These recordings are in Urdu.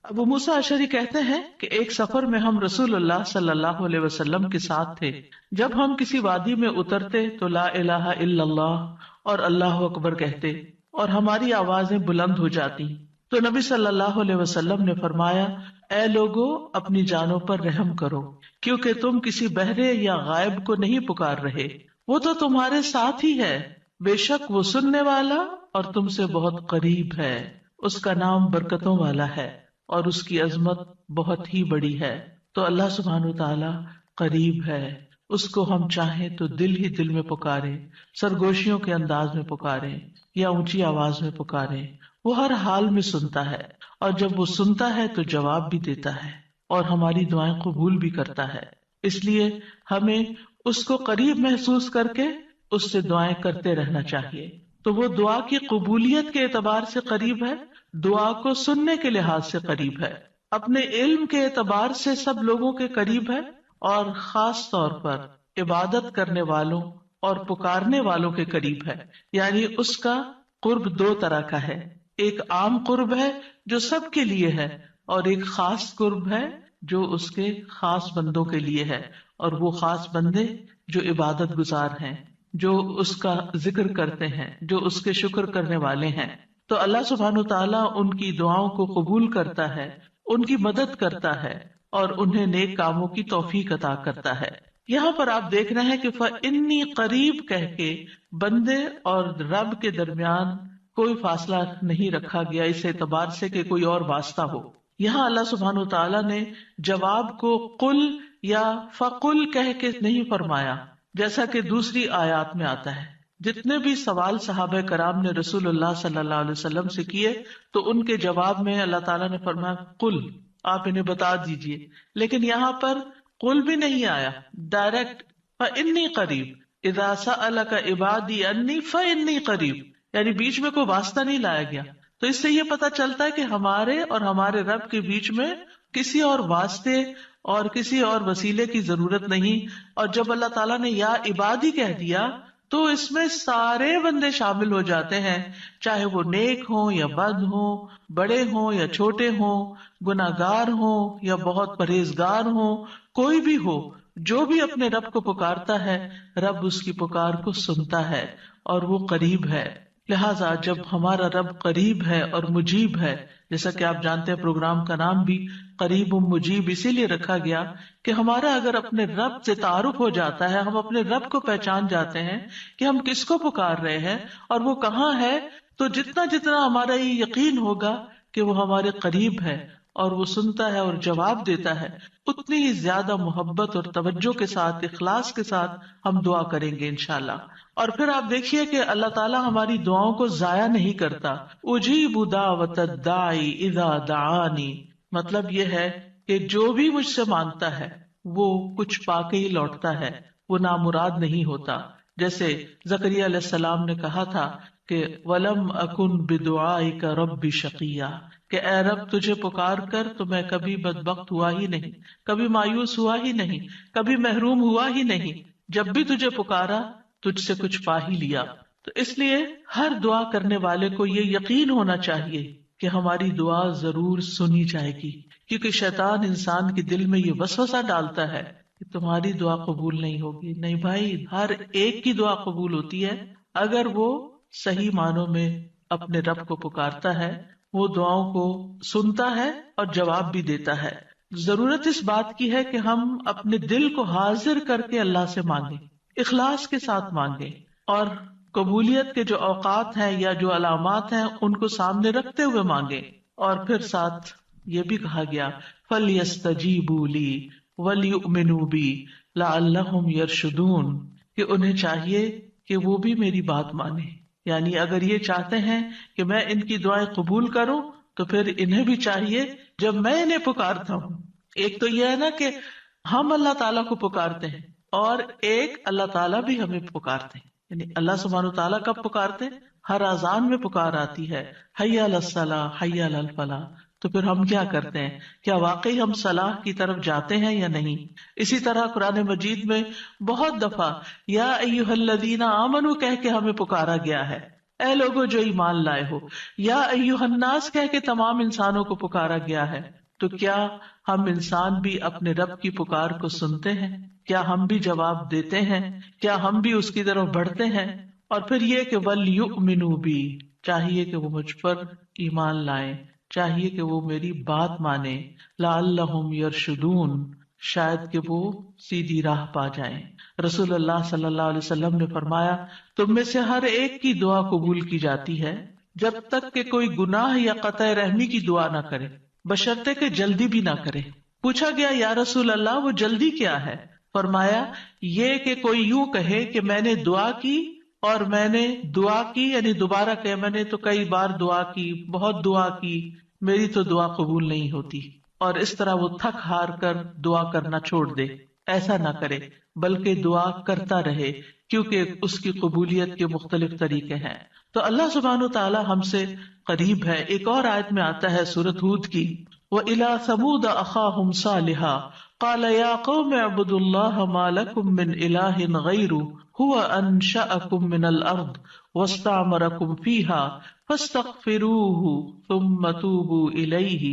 ابو موسیٰ اشعری کہتے ہیں کہ ایک سفر میں ہم رسول اللہ صلی اللہ علیہ وسلم کے ساتھ تھے. جب ہم کسی وادی میں اترتے تو لا الہ الا اللہ اور اللہ اکبر کہتے اور ہماری آوازیں بلند ہو جاتی. تو نبی صلی اللہ علیہ وسلم نے فرمایا، اے لوگو اپنی جانوں پر رحم کرو، کیونکہ تم کسی بہرے یا غائب کو نہیں پکار رہے، وہ تو تمہارے ساتھ ہی ہے، بے شک وہ سننے والا اور تم سے بہت قریب ہے. اس کا نام برکتوں والا ہے اور اس کی عظمت بہت ہی بڑی ہے. تو اللہ سبحانہ وتعالی قریب ہے، اس کو ہم چاہیں تو دل ہی دل میں پکاریں، سرگوشیوں کے انداز میں پکاریں یا اونچی آواز میں پکاریں، وہ ہر حال میں سنتا ہے، اور جب وہ سنتا ہے تو جواب بھی دیتا ہے اور ہماری دعائیں قبول بھی کرتا ہے. اس لیے ہمیں اس کو قریب محسوس کر کے اس سے دعائیں کرتے رہنا چاہیے. تو وہ دعا کی قبولیت کے اعتبار سے قریب ہے، دعا کو سننے کے لحاظ سے قریب ہے، اپنے علم کے اعتبار سے سب لوگوں کے قریب ہے، اور خاص طور پر عبادت کرنے والوں اور پکارنے والوں کے قریب ہے. یعنی اس کا قرب دو طرح کا ہے، ایک عام قرب ہے جو سب کے لیے ہے، اور ایک خاص قرب ہے جو اس کے خاص بندوں کے لیے ہے. اور وہ خاص بندے جو عبادت گزار ہیں، جو اس کا ذکر کرتے ہیں، جو اس کے شکر کرنے والے ہیں. تو اللہ سبحانہ تعالیٰ ان کی دعاؤں کو قبول کرتا ہے، ان کی مدد کرتا ہے اور انہیں نیک کاموں کی توفیق عطا کرتا ہے. یہاں پر آپ دیکھ رہے ہیں کہ فَإِنِّي قریب کہہ کے بندے اور رب کے درمیان کوئی فاصلہ نہیں رکھا گیا اس اعتبار سے کہ کوئی اور واسطہ ہو. یہاں اللہ سبحانہ تعالیٰ نے جواب کو قل یا فقل کہہ کے نہیں فرمایا، جیسا کہ دوسری آیات میں آتا ہے. جتنے بھی سوال صحابہ کرام نے رسول اللہ صلی اللہ علیہ وسلم سے کیے تو ان کے جواب میں اللہ تعالیٰ نے فرمایا قل، آپ انہیں بتا دیجئے. لیکن یہاں پر قل بھی نہیں آیا، ڈائریکٹ فإنی قریب اذا سألک عبادی انی فإنی قریب، یعنی بیچ میں کوئی واسطہ نہیں لایا گیا. تو اس سے یہ پتا چلتا ہے کہ ہمارے اور ہمارے رب کے بیچ میں کسی اور واسطے اور کسی اور وسیلے کی ضرورت نہیں. اور جب اللہ تعالیٰ نے یا عبادی کہہ دیا تو اس میں سارے بندے شامل ہو جاتے ہیں، چاہے وہ نیک ہوں یا بد ہوں، بڑے ہوں یا چھوٹے ہوں، گناہگار ہوں یا بہت پرہیزگار ہوں، کوئی بھی ہو، جو بھی اپنے رب کو پکارتا ہے رب اس کی پکار کو سنتا ہے اور وہ قریب ہے. لہٰذا جب ہمارا رب قریب ہے اور مجیب ہے، جیسا کہ آپ جانتے ہیں پروگرام کا نام بھی قریب مجیب اسی لیے رکھا گیا کہ ہمارا اگر اپنے رب سے تعارف ہو جاتا ہے، ہم اپنے رب کو پہچان جاتے ہیں کہ ہم کس کو پکار رہے ہیں اور وہ کہاں ہے، تو جتنا جتنا ہمارا یہ یقین ہوگا کہ وہ ہمارے قریب ہے اور وہ سنتا ہے اور جواب دیتا ہے، اتنی ہی زیادہ محبت اور توجہ کے ساتھ، اخلاص کے ساتھ ہم دعا کریں گے انشاءاللہ. اور پھر آپ دیکھیے کہ اللہ تعالیٰ ہماری دعاؤں کو ضائع نہیں کرتا. اجیب دعوت الداعی اذا دعانی، مطلب یہ ہے کہ جو بھی مجھ سے مانگتا ہے وہ کچھ پا کے ہی لوٹتا ہے، وہ نامراد نہیں ہوتا. جیسے زکریا علیہ السلام نے کہا تھا کہ وَلَمْ أَكُنْ بِدُعَائِكَ رَبِّ شَقِيًّا، کہ اے رب تجھے پکار کر تو میں کبھی بدبخت ہوا ہی نہیں، کبھی مایوس ہوا ہی نہیں، کبھی محروم ہوا ہی نہیں. جب بھی تجھے پکارا تجھ سے کچھ پا ہی لیا. تو اس لیے ہر دعا کرنے والے کو یہ یقین ہونا چاہیے کہ ہماری دعا ضرور سنی جائے گی، کیونکہ شیطان انسان کے دل میں یہ وسوسہ ڈالتا ہے کہ تمہاری دعا قبول نہیں ہوگی. نہیں بھائی، ہر ایک کی دعا قبول ہوتی ہے اگر وہ صحیح معنوں میں اپنے رب کو پکارتا ہے، وہ دعاؤں کو سنتا ہے اور جواب بھی دیتا ہے. ضرورت اس بات کی ہے کہ ہم اپنے دل کو حاضر کر کے اللہ سے مانگیں، اخلاص کے ساتھ مانگیں، اور قبولیت کے جو اوقات ہیں یا جو علامات ہیں ان کو سامنے رکھتے ہوئے مانگیں. اور پھر ساتھ یہ بھی کہا گیا فَلْيَسْتَجِيبُوا لِي وَلْيُؤْمِنُوا بِي لَعَلَّهُمْ يَرْشُدُونَ، کہ انہیں چاہیے کہ وہ بھی میری بات مانیں. یعنی اگر یہ چاہتے ہیں کہ میں ان کی دعائیں قبول کروں تو پھر انہیں بھی چاہیے جب میں انہیں پکارتا ہوں. ایک تو یہ ہے نا کہ ہم اللہ تعالیٰ کو پکارتے ہیں، اور ایک اللہ تعالیٰ بھی ہمیں پکارتے ہیں. یعنی اللہ سبحانہ تعالیٰ کب پکارتے ہیں؟ ہر اذان میں پکار آتی ہے، حی علی الصلاۃ حی علی الفلاح. تو پھر ہم کیا کرتے ہیں؟ کیا واقعی ہم صلاح کی طرف جاتے ہیں یا نہیں؟ اسی طرح قرآن مجید میں بہت دفعہ یا ایھا الذین آمنوا کہہ کے ہمیں پکارا گیا ہے. اے لوگوں جو ایمان لائے ہو، یا ایھا الناس کہہ کے تمام انسانوں کو پکارا گیا ہے، تو کیا ہم انسان بھی اپنے رب کی پکار کو سنتے ہیں؟ کیا ہم بھی جواب دیتے ہیں؟ کیا ہم بھی اس کی طرف بڑھتے ہیں؟ اور پھر یہ کہ وَلْيُؤْمِنُوا بِی، چاہیے کہ وہ مجھ پر ایمان لائیں، چاہیے کہ وہ میری بات مانیں، لعلہم یرشدون، شاید کہ وہ سیدھی راہ پا جائیں۔ رسول اللہ صلی اللہ علیہ وسلم نے فرمایا، تم میں سے ہر ایک کی دعا قبول کی جاتی ہے جب تک کہ کوئی گناہ یا قطع رحمی کی دعا نہ کرے، بشرطے کہ جلدی بھی نہ کرے۔ پوچھا گیا یا رسول اللہ وہ جلدی کیا ہے؟ فرمایا یہ کہ کوئی یوں کہے کہ میں نے دعا کی اور میں نے دعا کی، یعنی دوبارہ کہ میں نے تو کئی بار دعا کی، بہت دعا کی، میری تو دعا قبول نہیں ہوتی، اور اس طرح وہ تھک ہار کر دعا کرنا چھوڑ دے۔ ایسا نہ کرے بلکہ دعا کرتا رہے، کیونکہ اس کی قبولیت کے مختلف طریقے ہیں۔ تو اللہ سبحانہ تعالی ہم سے قریب ہے۔ ایک اور آیت میں آتا ہے سورۃ ہود کی، وَإِلَىٰ ثَمُودَ أَخَاهُمْ صَالِحًا قَالَ يَا قَوْمِ اعْبُدُوا اللَّهَ مَا لَكُم مِّنْ إِلَٰهٍ غَيْرُهُ هُوَ أَنشَأَكُم مِّنَ الْأَرْضِ وَاسْتَعْمَرَكُمْ فِيهَا فَاسْتَغْفِرُوهُ ثُمَّ تُوبُوا إِلَيْهِ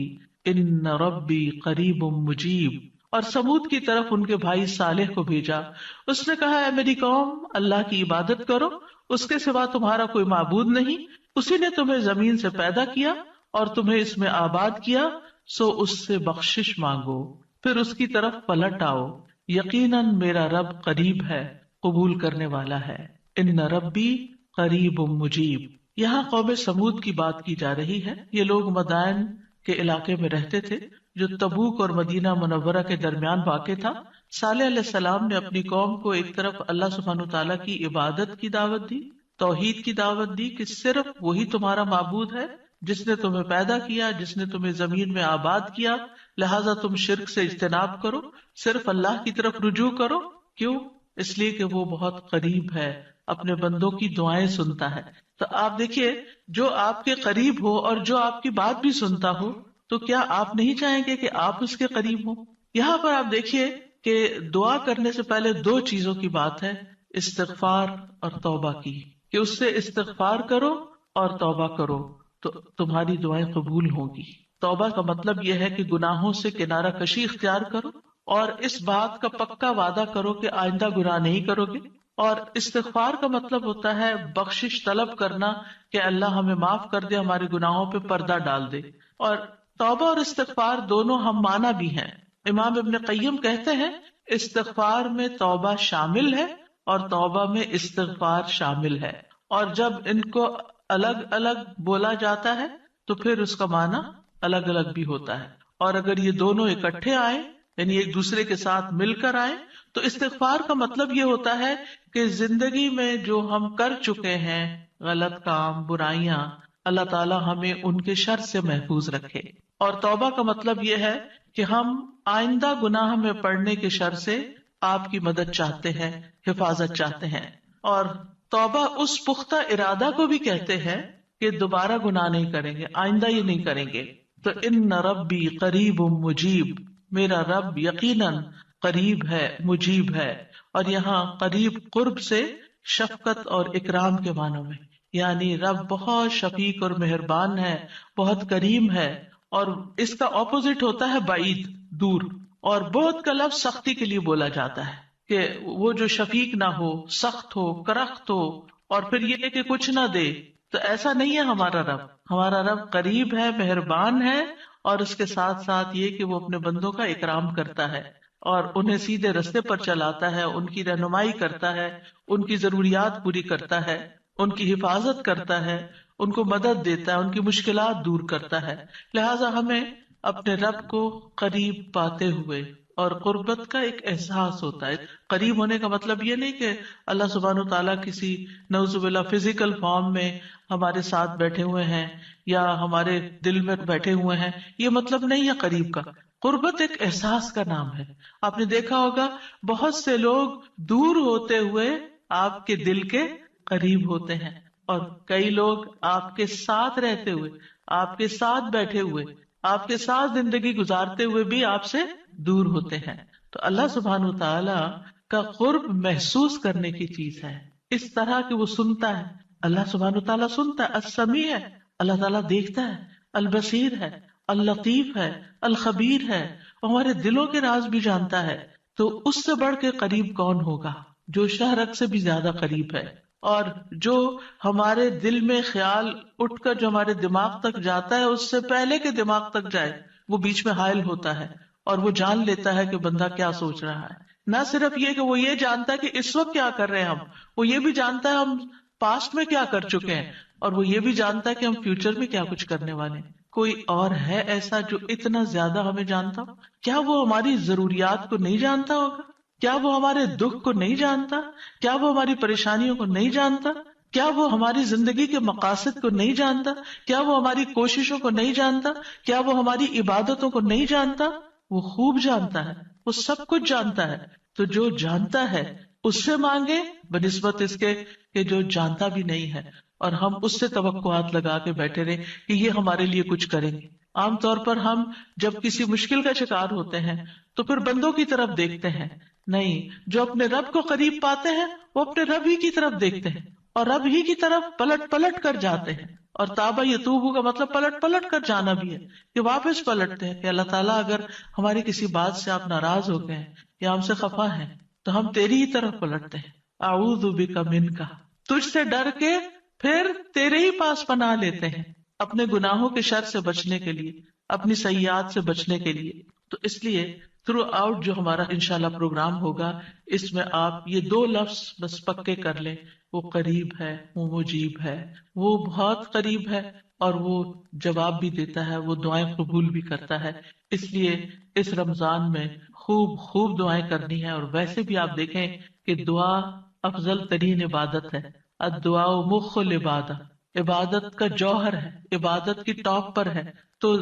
إِنَّ رَبِّي قَرِيبٌ مُّجِيبٌ۔ اور سمود کی طرف ان کے بھائی صالح کو بھیجا، اس نے کہا اے میری قوم، اللہ کی عبادت کرو، اس کے سوا تمہارا کوئی معبود نہیں، اسی نے تمہیں زمین سے پیدا کیا اور تمہیں اس میں آباد کیا، سو اس سے بخشش مانگو، پھر اس کی طرف پلٹ آؤ، یقیناً میرا رب قریب ہے، قبول کرنے والا ہے۔ ان ربی قریب مجیب۔ یہاں قوم سمود کی بات کی جا رہی ہے۔ یہ لوگ مدائن کے علاقے میں رہتے تھے جو تبوک اور مدینہ منورہ کے درمیان واقع تھا۔ صالح علیہ السلام نے اپنی قوم کو ایک طرف اللہ سبحانہ تعالیٰ کی عبادت کی دعوت دی، توحید کی دعوت دی کہ صرف وہی تمہارا معبود ہے جس نے تمہیں پیدا کیا، جس نے تمہیں زمین میں آباد کیا، لہٰذا تم شرک سے اجتناب کرو، صرف اللہ کی طرف رجوع کرو۔ کیوں؟ اس لیے کہ وہ بہت قریب ہے، اپنے بندوں کی دعائیں سنتا ہے۔ تو آپ دیکھیے، جو آپ کے قریب ہو اور جو آپ کی بات بھی سنتا ہو، تو کیا آپ نہیں چاہیں گے کہ آپ اس کے قریب ہوں؟ یہاں پر آپ دیکھیے کہ دعا کرنے سے پہلے دو چیزوں کی بات ہے، استغفار اور توبہ کی، کہ اس سے استغفار کرو اور توبہ کرو تو تمہاری دعائیں قبول ہوں گی۔ توبہ کا مطلب یہ ہے کہ گناہوں سے کنارہ کشی اختیار کرو اور اس بات کا پکا وعدہ کرو کہ آئندہ گناہ نہیں کرو گے۔ اور استغفار کا مطلب ہوتا ہے بخشش طلب کرنا کہ اللہ ہمیں معاف کر دے، ہمارے گناہوں پہ پردہ ڈال دے۔ اور توبہ اور استغفار دونوں ہم معنی بھی ہیں۔ امام ابن قیم کہتے ہیں استغفار میں توبہ شامل ہے اور توبہ میں استغفار شامل ہے، اور جب ان کو الگ الگ بولا جاتا ہے تو پھر اس کا معنی الگ الگ بھی ہوتا ہے۔ اور اگر یہ دونوں اکٹھے آئیں، یعنی ایک دوسرے کے ساتھ مل کر آئیں، تو استغفار کا مطلب یہ ہوتا ہے کہ زندگی میں جو ہم کر چکے ہیں غلط کام، برائیاں، اللہ تعالی ہمیں ان کے شر سے محفوظ رکھے۔ اور توبہ کا مطلب یہ ہے کہ ہم آئندہ گناہ میں پڑنے کے شر سے آپ کی مدد چاہتے ہیں، حفاظت چاہتے ہیں۔ اور توبہ اس پختہ ارادہ کو بھی کہتے ہیں کہ دوبارہ گناہ نہیں کریں گے، آئندہ یہ نہیں کریں گے۔ تو ان ربی قریب مجیب، میرا رب یقیناً قریب ہے، مجیب ہے۔ اور یہاں قریب قرب سے شفقت اور اکرام کے معنوں میں، یعنی رب بہت شفیق اور مہربان ہے، بہت کریم ہے۔ اور اس کا اپوزٹ ہوتا ہے بعید، دور۔ اور بہت کا لفظ سختی کے لیے بولا جاتا ہے کہ وہ جو شفیق نہ ہو، سخت ہو، کرخت ہو، اور پھر یہ کہ کچھ نہ دے، تو ایسا نہیں ہے ہمارا رب۔ ہمارا رب قریب ہے، مہربان ہے، اور اس کے ساتھ ساتھ یہ کہ وہ اپنے بندوں کا اکرام کرتا ہے اور انہیں سیدھے رستے پر چلاتا ہے، ان کی رہنمائی کرتا ہے، ان کی ضروریات پوری کرتا ہے، ان کی حفاظت کرتا ہے، ان کو مدد دیتا ہے، ان کی مشکلات دور کرتا ہے۔ لہٰذا ہمیں اپنے رب کو قریب پاتے ہوئے، اور قربت کا ایک احساس ہوتا ہے۔ قریب ہونے کا مطلب یہ نہیں کہ اللہ سبحانہ تعالیٰ کسی نعوذ باللہ فزیکل فارم میں ہمارے ساتھ بیٹھے ہوئے ہیں یا ہمارے دل میں بیٹھے ہوئے ہیں، یہ مطلب نہیں ہے قریب کا۔ قربت ایک احساس کا نام ہے۔ آپ نے دیکھا ہوگا بہت سے لوگ دور ہوتے ہوئے آپ کے دل کے قریب ہوتے ہیں، اور کئی لوگ آپ کے ساتھ رہتے ہوئے، آپ کے ساتھ بیٹھے ہوئے، آپ کے ساتھ زندگی گزارتے ہوئے بھی آپ سے دور ہوتے ہیں۔ تو اللہ سبحانہ تعالی کا قرب محسوس کرنے کی چیز ہے، اس طرح کہ وہ سنتا ہے، اللہ سبحانہ تعالیٰ سنتا ہے، السمیع ہے، اللہ تعالیٰ دیکھتا ہے، البصیر ہے، اللطیف ہے، الخبیر ہے، وہ ہمارے دلوں کے راز بھی جانتا ہے. تو اس سے بڑھ کے قریب کون ہوگا جو شہرک سے بھی زیادہ قریب ہے، اور جو ہمارے دل میں خیال اٹھ کر جو ہمارے دماغ تک جاتا ہے اس سے پہلے کہ دماغ تک جائے وہ بیچ میں حائل ہوتا ہے اور وہ جان لیتا ہے کہ بندہ کیا سوچ رہا ہے. نہ صرف یہ کہ وہ یہ جانتا ہے کہ اس وقت کیا کر رہے ہیں ہم، وہ یہ بھی جانتا ہے ہم پاسٹ میں کیا کر چکے ہیں، اور وہ یہ بھی جانتا ہے کہ ہم فیوچر میں کیا کچھ کرنے والے ہیں. کوئی اور ہے ایسا جو اتنا زیادہ ہمیں جانتا ہو؟ کیا وہ ہماری ضروریات کو نہیں جانتا ہوگا؟ کیا وہ ہمارے دکھ کو نہیں جانتا؟ کیا وہ ہماری پریشانیوں کو نہیں جانتا؟ کیا وہ ہماری زندگی کے مقاصد کو نہیں جانتا؟ کیا وہ ہماری کوششوں کو نہیں جانتا؟ کیا وہ ہماری عبادتوں کو نہیں جانتا؟ وہ خوب جانتا ہے، وہ سب کچھ جانتا ہے. تو جو جانتا ہے اس سے مانگے بنسبت اس کے کہ جو جانتا بھی نہیں ہے اور ہم اس سے توقعات لگا کے بیٹھے رہے کہ یہ ہمارے لیے کچھ کریں گے. عام طور پر ہم جب کسی مشکل کا شکار ہوتے ہیں تو پھر بندوں کی طرف دیکھتے ہیں، نہیں، جو اپنے رب کو قریب پاتے ہیں وہ اپنے رب ہی کی طرف دیکھتے ہیں اور رب ہی کی طرف پلٹ پلٹ کر جاتے ہیں. اور تابا یتوبو کا مطلب پلٹ پلٹ کر جانا بھی ہے کہ واپس پلٹتے ہیں کہ اللہ تعالیٰ اگر ہماری کسی بات سے آپ ناراض ہو گئے ہیں یا ہم سے خفا ہیں تو ہم تیری ہی طرف پلٹتے ہیں. اعوذ بک منک، تجھ سے ڈر کے پھر تیرے ہی پاس پناہ لیتے ہیں اپنے گناہوں کے شر سے بچنے کے لیے، اپنی سیئات سے بچنے کے لیے. تو اس لیے تھرو آؤٹ جو ہمارا انشاءاللہ پروگرام ہوگا اس میں آپ یہ دو لفظ بس پکے کر لیں، وہ قریب ہے، وہ مجیب ہے، وہ بہت قریب ہے اور وہ جواب بھی دیتا ہے، وہ دعائیں قبول بھی کرتا ہے. اس لیے اس رمضان میں خوب خوب دعائیں کرنی ہے. اور ویسے بھی آپ دیکھیں کہ دعا افضل ترین عبادت ہے. الدعاء مخ العبادہ، عبادت کا جوہر ہے، عبادت کی ٹاپ پر ہے. تو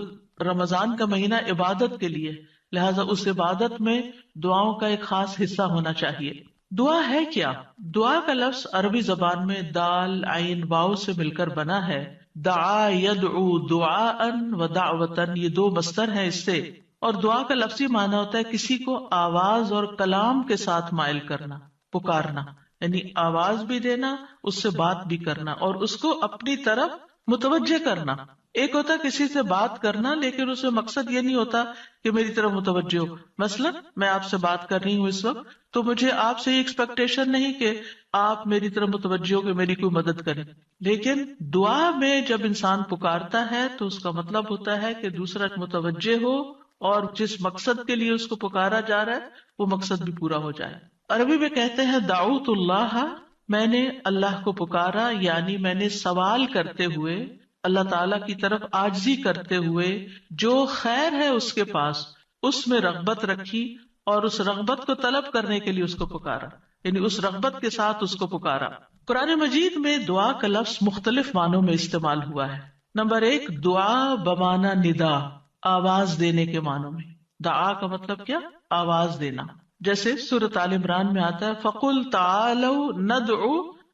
رمضان کا مہینہ عبادت کے لیے، لہذا اس عبادت میں دعاؤں کا ایک خاص حصہ ہونا چاہیے. دعا ہے کیا؟ دعا کا لفظ عربی زبان میں دال عین واو سے مل کر بنا ہے. دعا یدعو دعاء و دعوتن، یہ دو مصدر ہیں اس سے. اور دعا کا لفظی معنی ہوتا ہے کسی کو آواز اور کلام کے ساتھ مائل کرنا، پکارنا، یعنی آواز بھی دینا، اس سے بات بھی کرنا اور اس کو اپنی طرف متوجہ کرنا. ایک ہوتا کسی سے بات کرنا لیکن اس میں مقصد یہ نہیں ہوتا کہ میری طرف متوجہ ہو. مثلا میں آپ سے بات کر رہی ہوں اس وقت تو مجھے آپ سے یہ ایکسپیکٹیشن نہیں کہ آپ میری طرف متوجہ ہو کہ میری کوئی مدد کریں. لیکن دعا میں جب انسان پکارتا ہے تو اس کا مطلب ہوتا ہے کہ دوسرا متوجہ ہو اور جس مقصد کے لیے اس کو پکارا جا رہا ہے وہ مقصد بھی پورا ہو جائے. عربی میں کہتے ہیں دعوت اللہ، میں نے اللہ کو پکارا، یعنی میں نے سوال کرتے ہوئے، اللہ تعالیٰ کی طرف عاجزی کرتے ہوئے جو خیر ہے اس کے پاس اس میں رغبت رکھی اور اس رغبت کو طلب کرنے کے لیے اس کو پکارا، یعنی اس رغبت کے ساتھ اس کو پکارا. قرآن مجید میں دعا کا لفظ مختلف معنوں میں استعمال ہوا ہے. نمبر 1، دعا بمانا ندا، آواز دینے کے معنوں میں. دعا کا مطلب کیا؟ آواز دینا. جیسے سورۃ آل عمران میں آتا ہے فَقُلْ تَعَالَوْا نَدْعُ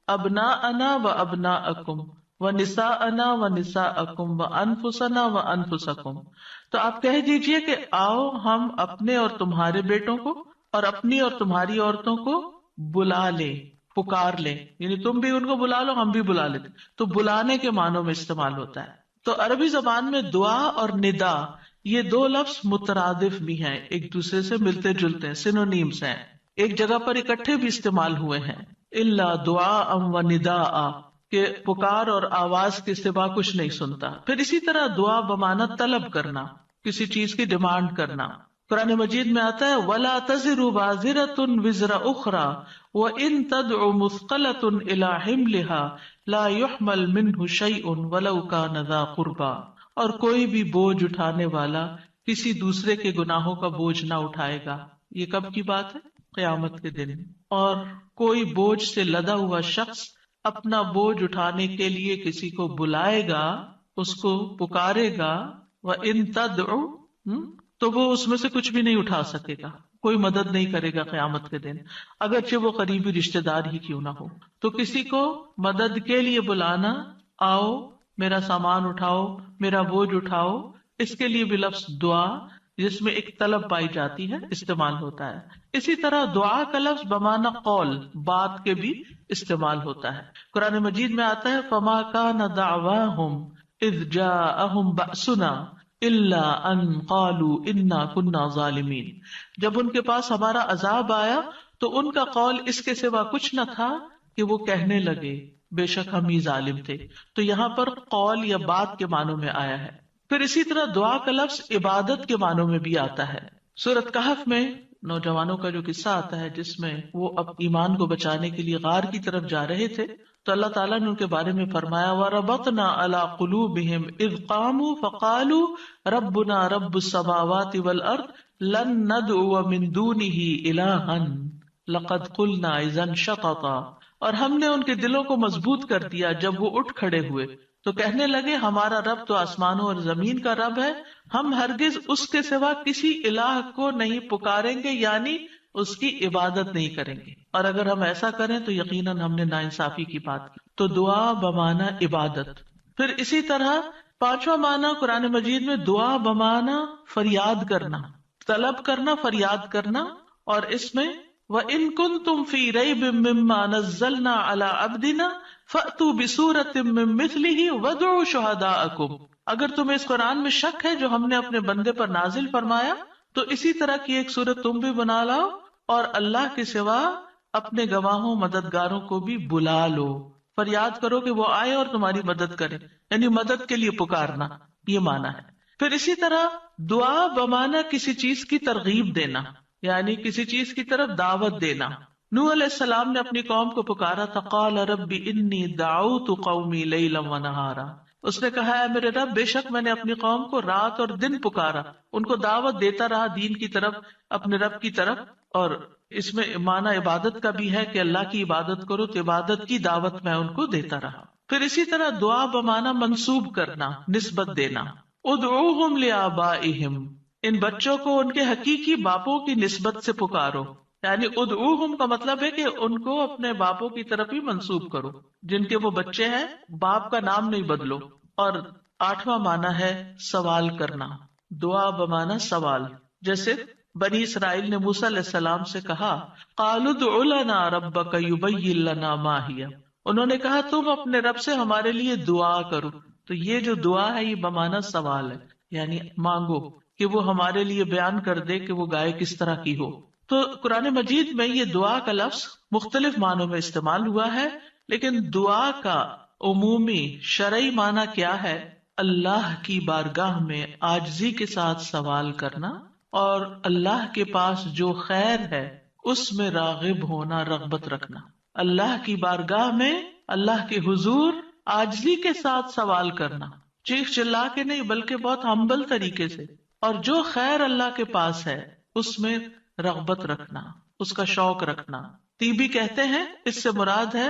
أَبْنَاءَنَا وَأَبْنَاءَكُمْ وَنِسَاءَنَا وَنِسَاءَكُمْ وَأَنفُسَنَا وَأَنفُسَكُمْ. تو آپ کہہ دیجئے کہ آؤ ہم اپنے اور تمہارے بیٹوں کو اور اپنی اور تمہاری عورتوں کو بلا لیں، پکار لیں، یعنی تم بھی ان کو بلا لو ہم بھی بلا لیتے. تو بلانے کے معنوں میں استعمال ہوتا ہے. تو عربی زبان میں دعا اور ندا یہ دو لفظ مترادف بھی ہیں، ایک دوسرے سے ملتے جلتے ہیں، سینونیمز ہیں، ایک جگہ پر اکٹھے بھی استعمال ہوئے ہیں. الا دعاء و نداء، کہ پکار اور آواز کے سوا کچھ نہیں سنتا. پھر اسی طرح دعا بمانا طلب کرنا، کسی چیز کی ڈیمانڈ کرنا. قرآن مجید میں آتا ہے وَلَا تَزِرُ وَازِرَةٌ وِزْرَ أُخْرَى وَإِن تَدْعُ مُثْقَلَةٌ إِلَىٰ حِمْلِهَا لَا يُحْمَلْ مِنْهُ شَيْءٌ وَلَوْ كَانَ ذَا قُرْبَىٰ. اور کوئی بھی بوجھ اٹھانے والا کسی دوسرے کے گناہوں کا بوجھ نہ اٹھائے گا. یہ کب کی بات ہے؟ قیامت کے دن. اور کوئی بوجھ سے لدا ہوا شخص اپنا بوجھ اٹھانے کے لیے کسی کو بلائے گا، اس کو پکارے گا، وَإِن تَدْعُ، تو وہ اس میں سے کچھ بھی نہیں اٹھا سکے گا، کوئی مدد نہیں کرے گا قیامت کے دن، اگرچہ وہ قریبی رشتہ دار ہی کیوں نہ ہو. تو کسی کو مدد کے لیے بلانا، آؤ میرا سامان اٹھاؤ، میرا بوجھ اٹھاؤ، اس کے لیے بھی لفظ دعا جس میں ایک طلب پائی جاتی ہے استعمال ہوتا ہے. اسی طرح دعا کا لفظ بمعنی قول بات کے بھی استعمال ہوتا ہے. قرآن مجید میں آتا ہے فما کان دعواہم اذ جاءہم بأسنا الا ان قالوا انا كنا ظالمین. جب ان کے پاس ہمارا عذاب آیا تو ان کا قول اس کے سوا کچھ نہ تھا کہ وہ کہنے لگے بے شک ہم ہی ظالم تھے. تو یہاں پر قول یا بات کے معنوں میں آیا ہے. پھر اسی طرح دعا کا لفظ عبادت کے معنوں میں بھی آتا ہے. سورۃ کہف میں نوجوانوں کا جو قصہ آتا ہے جس میں وہ اب ایمان کو بچانے کے لیے غار کی طرف جا رہے تھے تو اللہ تعالیٰ نے ان کے بارے میں فرمایا وَرَبَطْنَا عَلَىٰ قُلُوبِهِمْ إِذْ قَامُوا فَقَالُوا رَبُّنَا رَبُّ السَّمَاوَاتِ وَالْأَرْضِ لَن نَّدْعُوَ مِن دُونِهِ إِلَٰهًا لَقَدْ قُلْنَا إِذًا شَطَطًا. اور ہم نے ان کے دلوں کو مضبوط کر دیا جب وہ اٹھ کھڑے ہوئے تو کہنے لگے ہمارا رب تو آسمانوں اور زمین کا رب ہے، ہم ہرگز اس کے سوا کسی الہ کو نہیں پکاریں گے، یعنی اس کی عبادت نہیں کریں گے، اور اگر ہم ایسا کریں تو یقیناً ہم نے ناانصافی کی بات کی. تو دعا بمعنی عبادت. پھر اسی طرح پانچواں معنی قرآن مجید میں دعا بمعنی فریاد کرنا، طلب کرنا، فریاد کرنا. اور اس میں وَإِن كُنتُمْ فِي رَيْبٍ مِّمَّا نَزَّلْنَا عَلَىٰ عَبْدِنَا فَأْتُوا بِسُورَةٍ مِّن مِّثْلِهِ وَادْعُوا شُهَدَاءَكُمْ. اگر تمہیں اس قرآن میں شک ہے جو ہم نے اپنے بندے پر نازل فرمایا تو اسی طرح کی ایک سورت تم بھی بنا لاؤ اور اللہ کے سوا اپنے گواہوں مددگاروں کو بھی بلا لو. فریاد کرو کہ وہ آئے اور تمہاری مدد کرے، یعنی مدد کے لیے پکارنا، یہ معنی ہے. پھر اسی طرح دعا بمعنی کسی چیز کی ترغیب دینا، یعنی کسی چیز کی طرف دعوت دینا. نوح علیہ السلام نے اپنی قوم کو پکارا تھا قال رب انی دعوت قومی لیلا ونہارا. اس نے کہا ہے میرے رب بے شک میں نے اپنی قوم کو رات اور دن پکارا، ان کو دعوت دیتا رہا دین کی طرف، اپنے رب کی طرف. اور اس میں معنی عبادت کا بھی ہے کہ اللہ کی عبادت کرو تو عبادت کی دعوت میں ان کو دیتا رہا. پھر اسی طرح دعا بمعنی منسوب کرنا، نسبت دینا. ادعوہم لآبائہم، ان بچوں کو ان کے حقیقی باپوں کی نسبت سے پکارو. یعنی ادعوہم کا مطلب ہے کہ ان کو اپنے باپوں کی طرف ہی منسوب کرو، جن کے وہ بچے ہیں باپ کا نام نہیں بدلو. اور آٹھواں معنی ہے سوال کرنا، دعا بمعنی سوال. جیسے بنی اسرائیل نے موسیٰ علیہ السلام سے کہا قالوا ادع لنا ربک یبین لنا ما ہی، انہوں نے کہا تم اپنے رب سے ہمارے لیے دعا کرو. تو یہ جو دعا ہے یہ بمعنی سوال ہے، یعنی مانگو کہ وہ ہمارے لیے بیان کر دے کہ وہ گائے کس طرح کی ہو. تو قرآن مجید میں یہ دعا کا لفظ مختلف معنوں میں استعمال ہوا ہے، لیکن دعا کا عمومی شرعی معنی کیا ہے؟ اللہ کی بارگاہ میں عاجزی کے ساتھ سوال کرنا اور اللہ کے پاس جو خیر ہے اس میں راغب ہونا، رغبت رکھنا. اللہ کی بارگاہ میں اللہ کے حضور عاجزی کے ساتھ سوال کرنا، چیخ چلا کے نہیں بلکہ بہت ہمبل طریقے سے. اور جو خیر اللہ کے پاس ہے اس میں رغبت رکھنا، اس کا شوق رکھنا. طیبی کہتے ہیں اس سے مراد ہے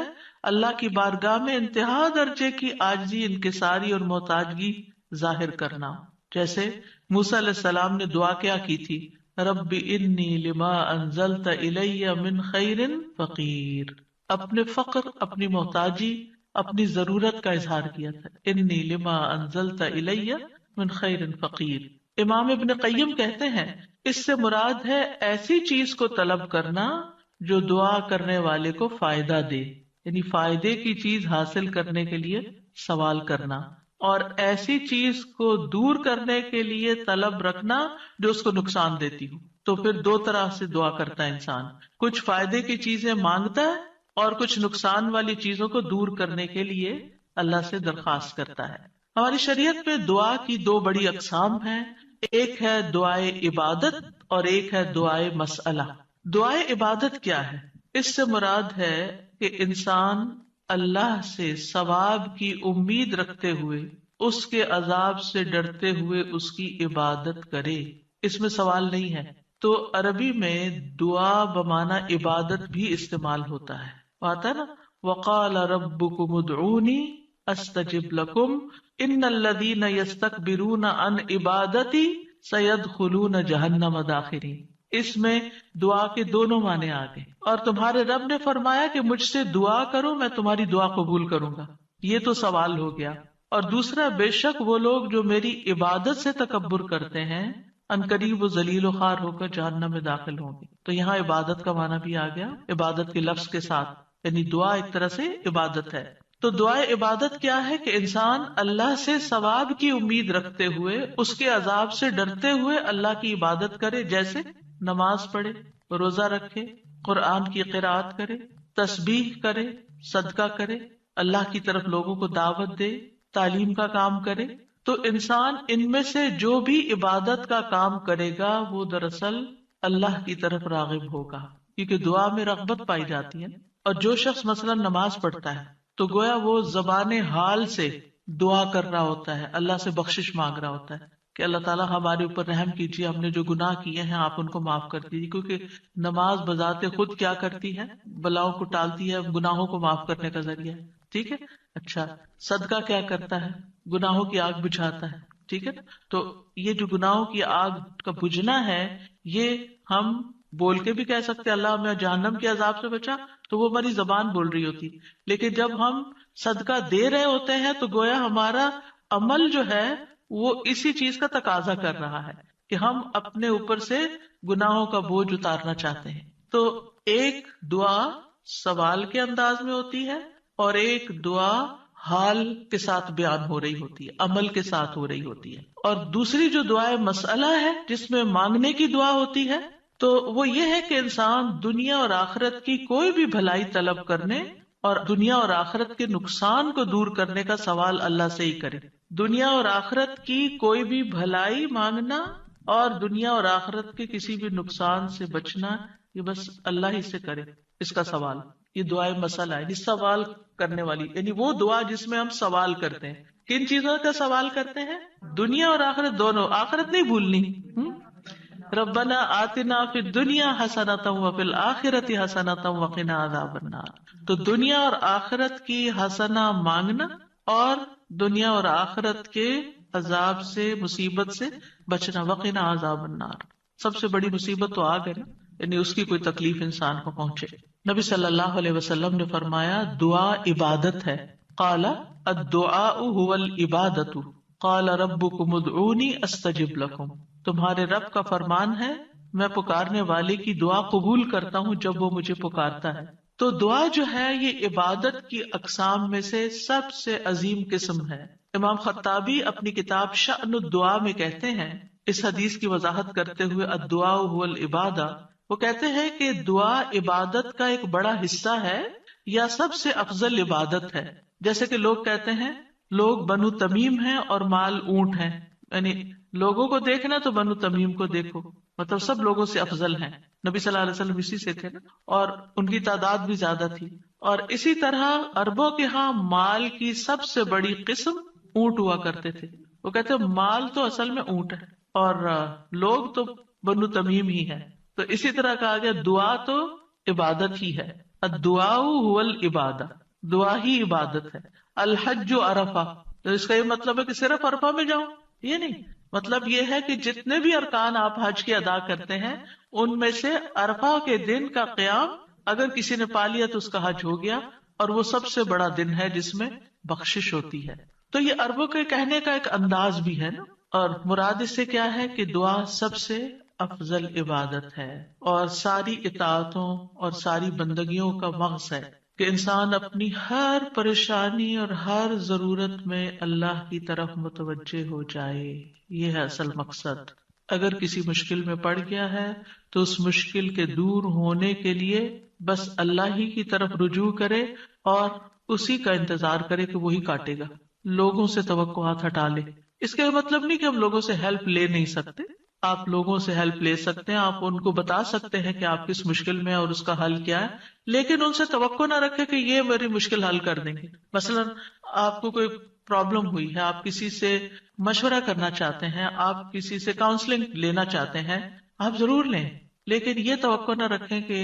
اللہ کی بارگاہ میں انتہا درجے کی عاجزی، انکساری اور محتاجگی ظاہر کرنا. جیسے موسیٰ علیہ السلام نے دعا کیا کی تھی رب انی لما انزلت الی من خیر فقیر. اپنے فقر، اپنی محتاجی، اپنی ضرورت کا اظہار کیا تھا. انی لما انزلت الی من خیر فقیر. امام ابن قیم کہتے ہیں اس سے مراد ہے ایسی چیز کو طلب کرنا جو دعا کرنے والے کو فائدہ دے، یعنی فائدے کی چیز حاصل کرنے کے لیے سوال کرنا، اور ایسی چیز کو دور کرنے کے لیے طلب رکھنا جو اس کو نقصان دیتی ہو. تو پھر دو طرح سے دعا کرتا ہے انسان، کچھ فائدے کی چیزیں مانگتا ہے اور کچھ نقصان والی چیزوں کو دور کرنے کے لیے اللہ سے درخواست کرتا ہے. ہماری شریعت میں دعا کی دو بڑی اقسام ہیں، ایک ہے دعائے عبادت اور ایک ہے دعائے مسئلہ. دعائے عبادت کیا ہے؟ اس سے مراد ہے کہ انسان اللہ سے ثواب کی امید رکھتے ہوئے، اس کے عذاب سے ڈرتے ہوئے اس کی عبادت کرے، اس میں سوال نہیں ہے. تو عربی میں دعا بمعنی عبادت بھی استعمال ہوتا ہے، آتا ہے نا وقال ربکم ادعونی استجب لکم ان الذین یستکبرون عن عبادتی سیدخلون جہنم داخرین. اس میں دعا کے دونوں معنی آ گئے. اور تمہارے رب نے فرمایا کہ مجھ سے دعا کرو میں تمہاری دعا قبول کروں گا، یہ تو سوال ہو گیا. اور دوسرا بے شک وہ لوگ جو میری عبادت سے تکبر کرتے ہیں عنقریب وہ ذلیل و خوار ہو کر جہنم میں داخل ہوں گے. تو یہاں عبادت کا معنی بھی آ گیا عبادت کے لفظ کے ساتھ، یعنی دعا ایک طرح سے عبادت ہے. تو دعا عبادت کیا ہے کہ انسان اللہ سے ثواب کی امید رکھتے ہوئے اس کے عذاب سے ڈرتے ہوئے اللہ کی عبادت کرے، جیسے نماز پڑھے، روزہ رکھے، قرآن کی قرآت کرے، تسبیح کرے، صدقہ کرے، اللہ کی طرف لوگوں کو دعوت دے، تعلیم کا کام کرے. تو انسان ان میں سے جو بھی عبادت کا کام کرے گا وہ دراصل اللہ کی طرف راغب ہوگا، کیونکہ دعا میں رغبت پائی جاتی ہے. اور جو شخص مثلا نماز پڑھتا ہے تو گویا وہ زبان حال سے دعا کر رہا ہوتا ہے، اللہ سے بخشش مانگ رہا ہوتا ہے کہ اللہ تعالیٰ ہمارے اوپر رحم کیجیے، ہم نے جو گناہ کیے ہیں آپ ان کو معاف کر دیجیے. کیونکہ نماز بذات خود کیا کرتی ہے؟ بلاؤں کو ٹالتی ہے، گناہوں کو معاف کرنے کا ذریعہ ہے. ٹھیک ہے. اچھا، صدقہ کیا کرتا ہے؟ گناہوں کی آگ بجھاتا ہے. ٹھیک ہے. تو یہ جو گناہوں کی آگ کا بجھنا ہے، یہ ہم بول کے بھی کہہ سکتے اللہ ہمیں جہنم کے عذاب سے بچا، تو وہ ہماری زبان بول رہی ہوتی. لیکن جب ہم صدقہ دے رہے ہوتے ہیں تو گویا ہمارا عمل جو ہے وہ اسی چیز کا تقاضا کر رہا ہے کہ ہم اپنے اوپر سے گناہوں کا بوجھ اتارنا چاہتے ہیں. تو ایک دعا سوال کے انداز میں ہوتی ہے اور ایک دعا حال کے ساتھ بیان ہو رہی ہوتی ہے، عمل کے ساتھ ہو رہی ہوتی ہے. اور دوسری جو دعائے مسئلہ ہے جس میں مانگنے کی دعا ہوتی ہے، تو وہ یہ ہے کہ انسان دنیا اور آخرت کی کوئی بھی بھلائی طلب کرنے اور دنیا اور آخرت کے نقصان کو دور کرنے کا سوال اللہ سے ہی کرے. دنیا اور آخرت کی کوئی بھی بھلائی مانگنا اور دنیا اور آخرت کے کسی بھی نقصان سے بچنا، یہ بس اللہ ہی سے کرے اس کا سوال. یہ دعائے مسئلہ ہے، یہ سوال کرنے والی، یعنی وہ دعا جس میں ہم سوال کرتے ہیں. کن چیزوں کا سوال کرتے ہیں؟ دنیا اور آخرت دونوں. آخرت نہیں بھولنی. ربنا آتنا فی الدنیا حسنۃ وفی الآخرۃ حسنۃ وقنا عذاب النار. تو دنیا اور آخرت کی حسنہ مانگنا اور دنیا اور آخرت کے عذاب سے، مصیبت سے بچنا. وقنا عذاب النار، سب سے بڑی مصیبت تو آگ ہے نا، یعنی اس کی کوئی تکلیف انسان کو پہنچے. نبی صلی اللہ علیہ وسلم نے فرمایا دعا عبادت ہے. قال الدعاء هو العبادۃ قال ربکم ادعونی استجب لکم. تمہارے رب کا فرمان ہے میں پکارنے والے کی دعا قبول کرتا ہوں جب وہ مجھے پکارتا ہے. تو دعا جو ہے یہ عبادت کی اقسام میں سے سب سے عظیم قسم ہے. امام خطابی اپنی کتاب شأن الدعاء میں کہتے ہیں، اس حدیث کی وضاحت کرتے ہوئے الدعاء هو العبادہ، وہ کہتے ہیں کہ دعا عبادت کا ایک بڑا حصہ ہے یا سب سے افضل عبادت ہے. جیسے کہ لوگ کہتے ہیں لوگ بنو تمیم ہیں اور مال اونٹ ہیں، یعنی لوگوں کو دیکھنا تو بنو تمیم کو دیکھو، مطلب سب لوگوں سے افضل ہیں. نبی صلی اللہ علیہ وسلم اسی سے تھے نا، اور ان کی تعداد بھی زیادہ تھی. اور اسی طرح عربوں کے ہاں مال کی سب سے بڑی قسم اونٹ ہوا کرتے تھے. وہ کہتے ہیں مال تو اصل میں اونٹ ہے اور لوگ تو بنو تمیم ہی ہے. تو اسی طرح کہا گیا دعا تو عبادت ہی ہے. الدعاء هو العبادہ، دعا ہی عبادت ہے. الحج عرفہ، تو اس کا یہ مطلب ہے کہ صرف عرفہ میں جاؤ، یہ نہیں. مطلب یہ ہے کہ جتنے بھی ارکان آپ حج کے ادا کرتے ہیں ان میں سے عرفہ کے دن کا قیام اگر کسی نے پا لیا تو اس کا حج ہو گیا، اور وہ سب سے بڑا دن ہے جس میں بخشش ہوتی ہے. تو یہ عربوں کے کہنے کا ایک انداز بھی ہے نا. اور مراد اس سے کیا ہے کہ دعا سب سے افضل عبادت ہے اور ساری اطاعتوں اور ساری بندگیوں کا مغز ہے کہ انسان اپنی ہر پریشانی اور ہر ضرورت میں اللہ کی طرف متوجہ ہو جائے. یہ ہے اصل مقصد. اگر کسی مشکل میں پڑ گیا ہے تو اس مشکل کے دور ہونے کے لیے بس اللہ ہی کی طرف رجوع کرے اور اسی کا انتظار کرے کہ وہی کاٹے گا. لوگوں سے توقعات ہٹا لے. اس کا مطلب نہیں کہ ہم لوگوں سے ہیلپ لے نہیں سکتے، آپ لوگوں سے ہیلپ لے سکتے ہیں، آپ ان کو بتا سکتے ہیں کہ آپ کس مشکل میں اور اس کا حل کیا ہے، لیکن ان سے توقع نہ رکھے کہ یہ میری مشکل حل کر دیں گے. مثلا آپ کو کوئی پرابلم ہوئی ہے، آپ کسی سے مشورہ کرنا چاہتے ہیں، آپ کسی سے کاؤنسلنگ لینا چاہتے ہیں، آپ ضرور لیں، لیکن یہ توقع نہ رکھیں کہ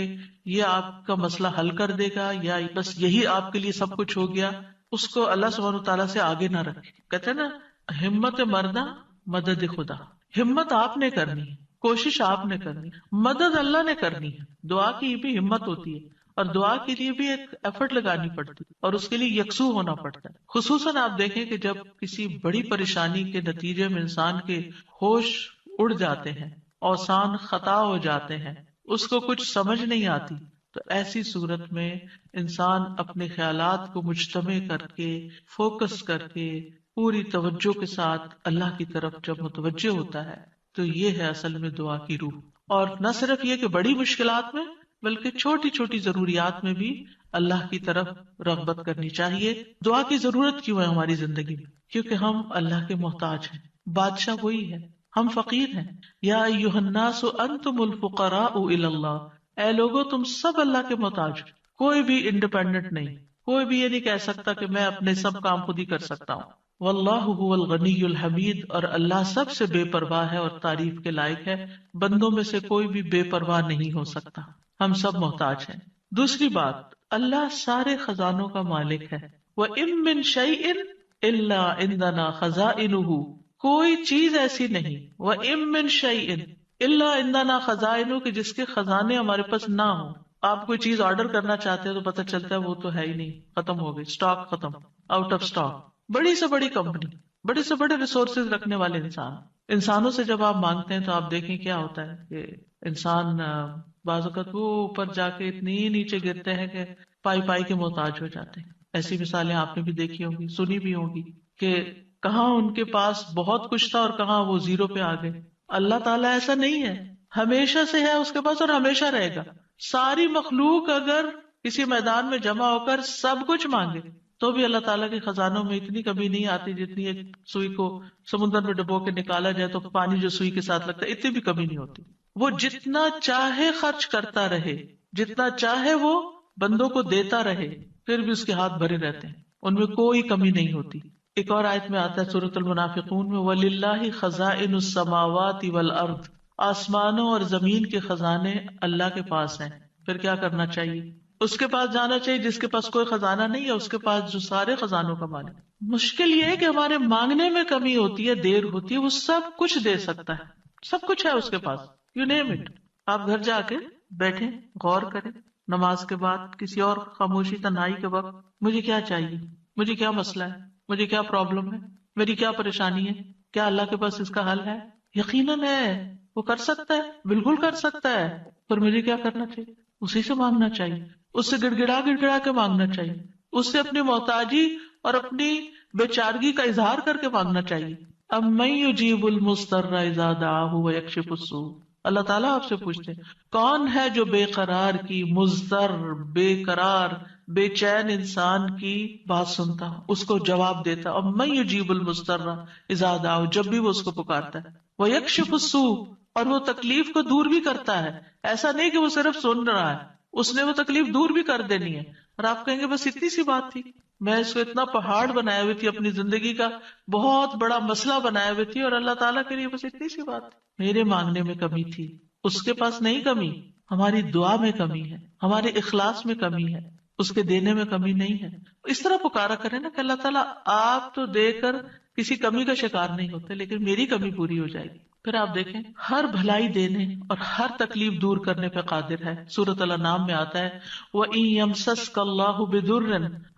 یہ آپ کا مسئلہ حل کر دے گا یا بس یہی آپ کے لیے سب کچھ ہو گیا. اس کو اللہ سبحانہ وتعالیٰ سے آگے نہ رکھیں. کہتے ہیں نا ہمت مردہ مدد خدا. ہمت آپ نے کرنی ہے، کوشش آپ نے کرنی، مدد اللہ نے کرنی ہے. دعا کی بھی ہمت ہوتی ہے اور دعا کے لیے بھی ایک ایفرٹ لگانی پڑتی ہے اور اس کے لیے یکسو ہونا پڑتا ہے. خصوصاً آپ دیکھیں کہ جب کسی بڑی پریشانی کے نتیجے میں انسان کے ہوش اڑ جاتے ہیں، اوسان خطا ہو جاتے ہیں، اس کو کچھ سمجھ نہیں آتی. تو ایسی صورت میں انسان اپنے خیالات کو مجتمع کر کے، فوکس کر کے، پوری توجہ کے ساتھ اللہ کی طرف جب متوجہ ہوتا ہے تو یہ ہے اصل میں دعا کی روح. اور نہ صرف یہ کہ بڑی مشکلات میں، بلکہ چھوٹی چھوٹی ضروریات میں بھی اللہ کی طرف رغبت کرنی چاہیے. دعا کی ضرورت کیوں ہے ہماری زندگی میں؟ کیونکہ ہم اللہ کے محتاج ہیں، بادشاہ وہی ہے، ہم فقیر ہیں. یا ایھا الناس انتم الفقراء الی اللہ، اے لوگو تم سب اللہ کے محتاج ہو. کوئی بھی انڈیپینڈنٹ نہیں، کوئی بھی یہ نہیں کہہ سکتا کہ میں اپنے سب کام خود ہی کر سکتا ہوں. واللہ هو الغنی الحمید، اور اللہ سب سے بے پرواہ ہے اور تعریف کے لائق ہے. بندوں میں سے کوئی بھی بے پرواہ نہیں ہو سکتا، ہم سب محتاج ہیں. دوسری بات، اللہ سارے خزانوں کا مالک ہے. وَإِن مِّن شَيْءٍ إِلَّا عِندَنَا خَزَائِنُهُ، کوئی چیز ایسی نہیں، وَإِن مِّن شَيْءٍ إِلَّا عِندَنَا خَزَائِنُهُ، کہ جس کے خزانے ہمارے پاس نہ ہوں. آپ کوئی چیز آرڈر کرنا چاہتے ہیں تو پتہ چلتا ہے وہ تو ہے ہی نہیں، ختم ہو گئی، اسٹاک ختم، آؤٹ آف اسٹاک. بڑی سے بڑی کمپنی، بڑے سے بڑے ریسورسز رکھنے والے انسانوں سے جب آپ مانگتے ہیں تو آپ دیکھیں کیا ہوتا ہے کہ انسان بعض اوقات وہ اوپر جا کے اتنی نیچے گرتے ہیں کہ پائی پائی کے محتاج ہو جاتے ہیں. ایسی مثالیں آپ نے بھی دیکھی ہوں گی، سنی بھی ہوں گی کہ کہاں ان کے پاس بہت کچھ تھا اور کہاں وہ زیرو پہ آ گئے. اللہ تعالیٰ ایسا نہیں ہے، ہمیشہ سے ہے اس کے پاس اور ہمیشہ رہے گا. ساری مخلوق اگر کسی میدان میں جمع ہو کر سب کچھ مانگے تو بھی اللہ تعالیٰ کے خزانوں میں اتنی کمی نہیں آتی جتنی ایک سوئی کو سمندر میں ڈبو کے نکالا جائے تو پانی جو سوئی کے ساتھ لگتا ہے اتنی بھی کمی نہیں ہوتی. وہ جتنا چاہے خرچ کرتا رہے، جتنا چاہے وہ بندوں کو دیتا رہے، پھر بھی اس کے ہاتھ بھرے رہتے ہیں، ان میں کوئی کمی نہیں ہوتی. ایک اور آیت میں آتا ہے سورۃ المنافقون میں، وَلِلَّهِ خَزَائِنُ السَّمَاوَاتِ وَالْأَرْضِ، آسمانوں اور زمین کے خزانے اللہ کے پاس ہیں. پھر کیا کرنا چاہیے؟ اس کے پاس جانا چاہیے جس کے پاس کوئی خزانہ نہیں ہے، اس کے پاس جو سارے خزانوں کا مالک. مشکل یہ ہے کہ ہمارے مانگنے میں کمی ہوتی ہے، دیر ہوتی ہے. وہ سب کچھ دے سکتا ہے، سب کچھ ہے اس کے پاس، یو نیم اٹ. آپ گھر جا کے بیٹھیں، غور کریں، نماز کے بعد کسی اور خاموشی تنہائی کے وقت، مجھے کیا چاہیے، مجھے کیا مسئلہ ہے، مجھے کیا پرابلم ہے، میری کیا پریشانی ہے، کیا اللہ کے پاس اس کا حل ہے؟ یقیناً ہے، وہ کر سکتا ہے، بالکل کر سکتا ہے. پر مجھے کیا کرنا چاہیے؟ اسی سے مانگنا چاہیے، اس سے گڑ گڑا کے مانگنا چاہیے، اس سے اپنی محتاجی اور اپنی بیچارگی کا اظہار کر کے مانگنا چاہیے. امن یجیب المضطر اذا دعاہ ویکشف السوء، اللہ تعالیٰ آپ سے پوچھتے ہیں کون ہے جو بے قرار کی، مضطر، بے قرار، بے چین انسان کی بات سنتا، اس کو جواب دیتا. امن یجیب المضطر اذا دعاہ، جب بھی وہ اس کو پکارتا ہے، ویکشف السوء، اور وہ تکلیف کو دور بھی کرتا ہے. ایسا نہیں کہ وہ صرف سن رہا ہے، اس نے وہ تکلیف دور بھی کر دینی ہے. اور آپ کہیں گے بس اتنی سی بات تھی، میں اس کو اتنا پہاڑ بنائے ہوئی تھی، اپنی زندگی کا بہت بڑا مسئلہ بنائے ہوئی تھی، اور اللہ تعالیٰ کے لیے بس اتنی سی بات تھی. میرے مانگنے میں کمی تھی، اس کے پاس نہیں کمی. ہماری دعا میں کمی ہے، ہمارے اخلاص میں کمی ہے، اس کے دینے میں کمی نہیں ہے. اس طرح پکارا کرے نا کہ اللہ تعالیٰ آپ تو دے کر کسی کمی کا شکار نہیں ہوتے، لیکن میری کمی پوری ہو جائے گی. پھر آپ دیکھیں ہر بھلائی دینے اور ہر تکلیف دور کرنے پہ قادر ہے. سورۃ الانعام میں آتا ہے وَإِن يَمْسَسْكَ اللَّهُ بِضُرٍّ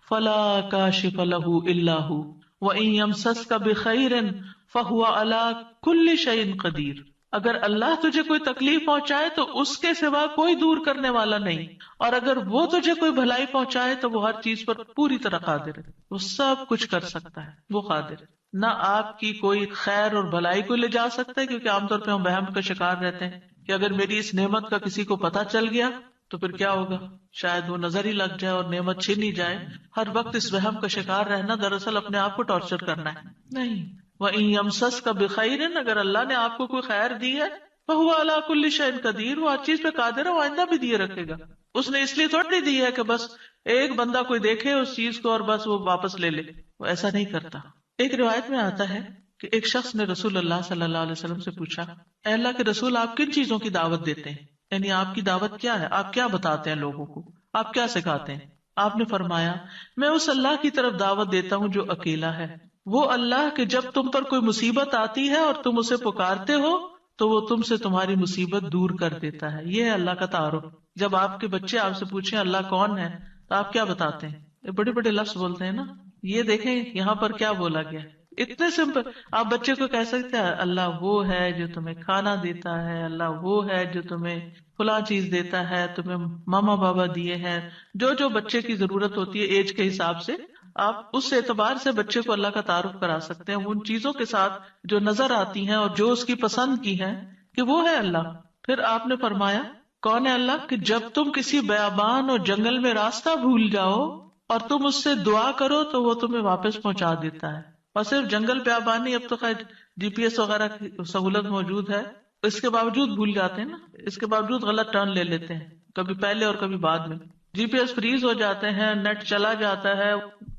فَلَا كَاشِفَ لَهُ إِلَّا هُوَ وَإِن يَمْسَسْكَ بِخَيْرٍ فَهُوَ عَلَى كُلِّ شَيْءٍ قَدِيرٌ، اگر اللہ تجھے کوئی تکلیف پہنچائے تو اس کے سوا کوئی دور کرنے والا نہیں، اور اگر وہ تجھے کوئی بھلائی پہنچائے تو وہ ہر چیز پر پوری طرح قادر ہے. وہ سب کچھ کر سکتا ہے، وہ قادر ہے. نہ آپ کی کوئی خیر اور بھلائی کو لے جا سکتا ہے، کیونکہ عام طور پہ ہم وہم کا شکار رہتے ہیں کہ اگر میری اس نعمت کا کسی کو پتہ چل گیا تو پھر کیا ہوگا، شاید وہ نظر ہی لگ جائے اور نعمت چھین ہی جائے. ہر وقت اس وہم کا شکار رہنا دراصل اپنے آپ کو ٹارچر کرنا ہے. نہیں، وَإِن يَمْسَسْكَ بِخَيْرٍ، اگر اللہ نے آپ کو کوئی خیر دی ہے، فَهُوَ عَلَى كُلِّ شَيْءٍ قَدِيرٌ، وہ ہر چیز پہ قادر ہے، وہ آئندہ بھی دیے رکھے گا. اس نے اس لیے تھوڑی دی ہے کہ بس ایک بندہ کوئی دیکھے اس چیز کو اور بس وہ واپس لے لے، وہ ایسا نہیں کرتا. ایک روایت میں آتا ہے کہ ایک شخص نے رسول اللہ صلی اللہ علیہ وسلم سے پوچھا، اے اللہ کے رسول، آپ کن چیزوں کی دعوت دیتے ہیں؟ یعنی آپ کی دعوت کیا ہے، آپ کیا بتاتے ہیں لوگوں کو، آپ کیا سکھاتے ہیں؟ آپ نے فرمایا، میں اس اللہ کی طرف دعوت دیتا ہوں جو اکیلا ہے، وہ اللہ کہ جب تم پر کوئی مصیبت آتی ہے اور تم اسے پکارتے ہو تو وہ تم سے تمہاری مصیبت دور کر دیتا ہے. یہ ہے اللہ کا تعارف. جب آپ کے بچے آپ سے پوچھیں اللہ کون ہے تو آپ کیا بتاتے ہیں؟ بڑے بڑے لفظ بولتے ہیں نا. یہ دیکھیں یہاں پر کیا بولا گیا، اتنے سمپل. آپ بچے کو کہہ سکتے ہیں اللہ وہ ہے جو تمہیں کھانا دیتا ہے، اللہ وہ ہے جو تمہیں فلاں چیز دیتا ہے، تمہیں ماما بابا دیے ہیں. جو جو بچے کی ضرورت ہوتی ہے ایج کے حساب سے، آپ اس اعتبار سے بچے کو اللہ کا تعارف کرا سکتے ہیں ان چیزوں کے ساتھ جو نظر آتی ہیں اور جو اس کی پسند کی ہیں کہ وہ ہے اللہ. پھر آپ نے فرمایا کون ہے اللہ؟ کہ جب تم کسی بیابان اور جنگل میں راستہ بھول جاؤ اور تم اس سے دعا کرو تو وہ تمہیں واپس پہنچا دیتا ہے. اور صرف جنگل بیابان نہیں، اب تو خیر جی پی ایس وغیرہ کی سہولت موجود ہے، اس کے باوجود بھول جاتے ہیں نا، اس کے باوجود غلط ٹرن لے لیتے ہیں، کبھی پہلے اور کبھی بعد میں. جی پی ایس فریز ہو جاتے ہیں، نیٹ چلا جاتا ہے،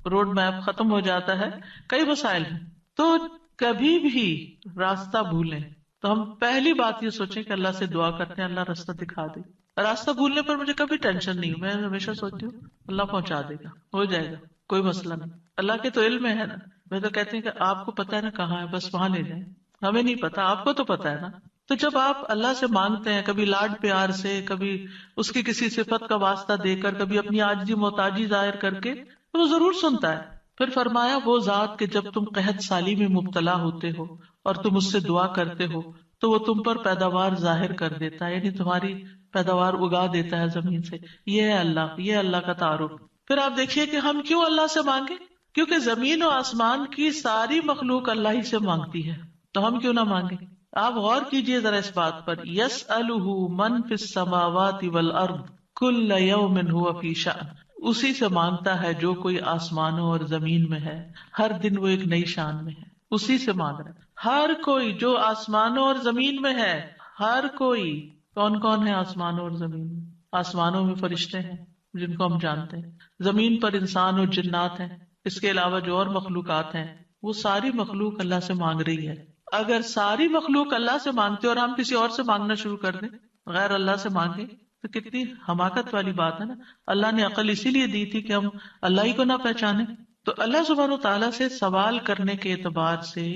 روڈ میپ ختم ہو جاتا ہے، کئی مسائل ہیں. تو کبھی بھی راستہ بھولیں تو ہم پہلی بات یہ سوچیں کہ اللہ سے دعا کرتے ہیں اللہ راستہ دکھا دے. راستہ بھولنے پر مجھے کبھی ٹینشن نہیں، میں ہمیشہ سوچتی ہوں اللہ پہنچا دے گا، ہو جائے گا، کوئی مسئلہ نہیں. اللہ کے تو علم ہے نا. میں تو کہتی ہوں کہ آپ کو پتا ہے نا کہاں ہے، بس وہاں لے جائیں. ہمیں نہیں پتا، آپ کو تو پتا ہے نا. تو جب آپ اللہ سے مانگتے ہیں، کبھی لاڈ پیار سے، کبھی اس کی کسی صفت کا واسطہ دے کر، کبھی اپنی عاجزی محتاجی ظاہر کر کے، تو وہ ضرور سنتا ہے. پھر فرمایا وہ ذات کہ جب تم قحط سالی میں مبتلا ہوتے ہو اور تم اس سے دعا کرتے ہو تو وہ تم پر پیداوار ظاہر کر دیتا ہے، یعنی تمہاری پیداوار اگا دیتا ہے زمین سے. یہ ہے اللہ، یہ اللہ کا تعارف. پھر آپ دیکھیے کہ ہم کیوں اللہ سے مانگے؟ کیونکہ زمین و آسمان کی ساری مخلوق اللہ ہی سے مانگتی ہے، تو ہم کیوں نہ مانگے؟ آپ غور کیجئے ذرا اس بات پر، یسألہ من فی السماوات والارض کل یوم هو فی شأن. اسی سے مانگتا ہے جو کوئی آسمانوں اور زمین میں ہے، ہر دن وہ ایک نئی شان میں ہے. اسی سے مانگ رہا ہے ہر کوئی جو آسمانوں اور زمین میں ہے. ہر کوئی. کون کون ہے آسمانوں اور زمین میں؟ آسمانوں میں فرشتے ہیں جن کو ہم جانتے ہیں، زمین پر انسان اور جنات ہیں، اس کے علاوہ جو اور مخلوقات ہیں وہ ساری مخلوق اللہ سے مانگ رہی ہے. اگر ساری مخلوق اللہ سے مانگتے اور ہم کسی اور سے مانگنا شروع کر دیں، غیر اللہ سے مانگے، تو کتنی حماقت والی بات ہے نا. اللہ نے عقل اسی لیے دی تھی کہ ہم اللہ ہی کو نہ پہچانے. تو اللہ سبحانہ تعالیٰ سے سوال کرنے کے اعتبار سے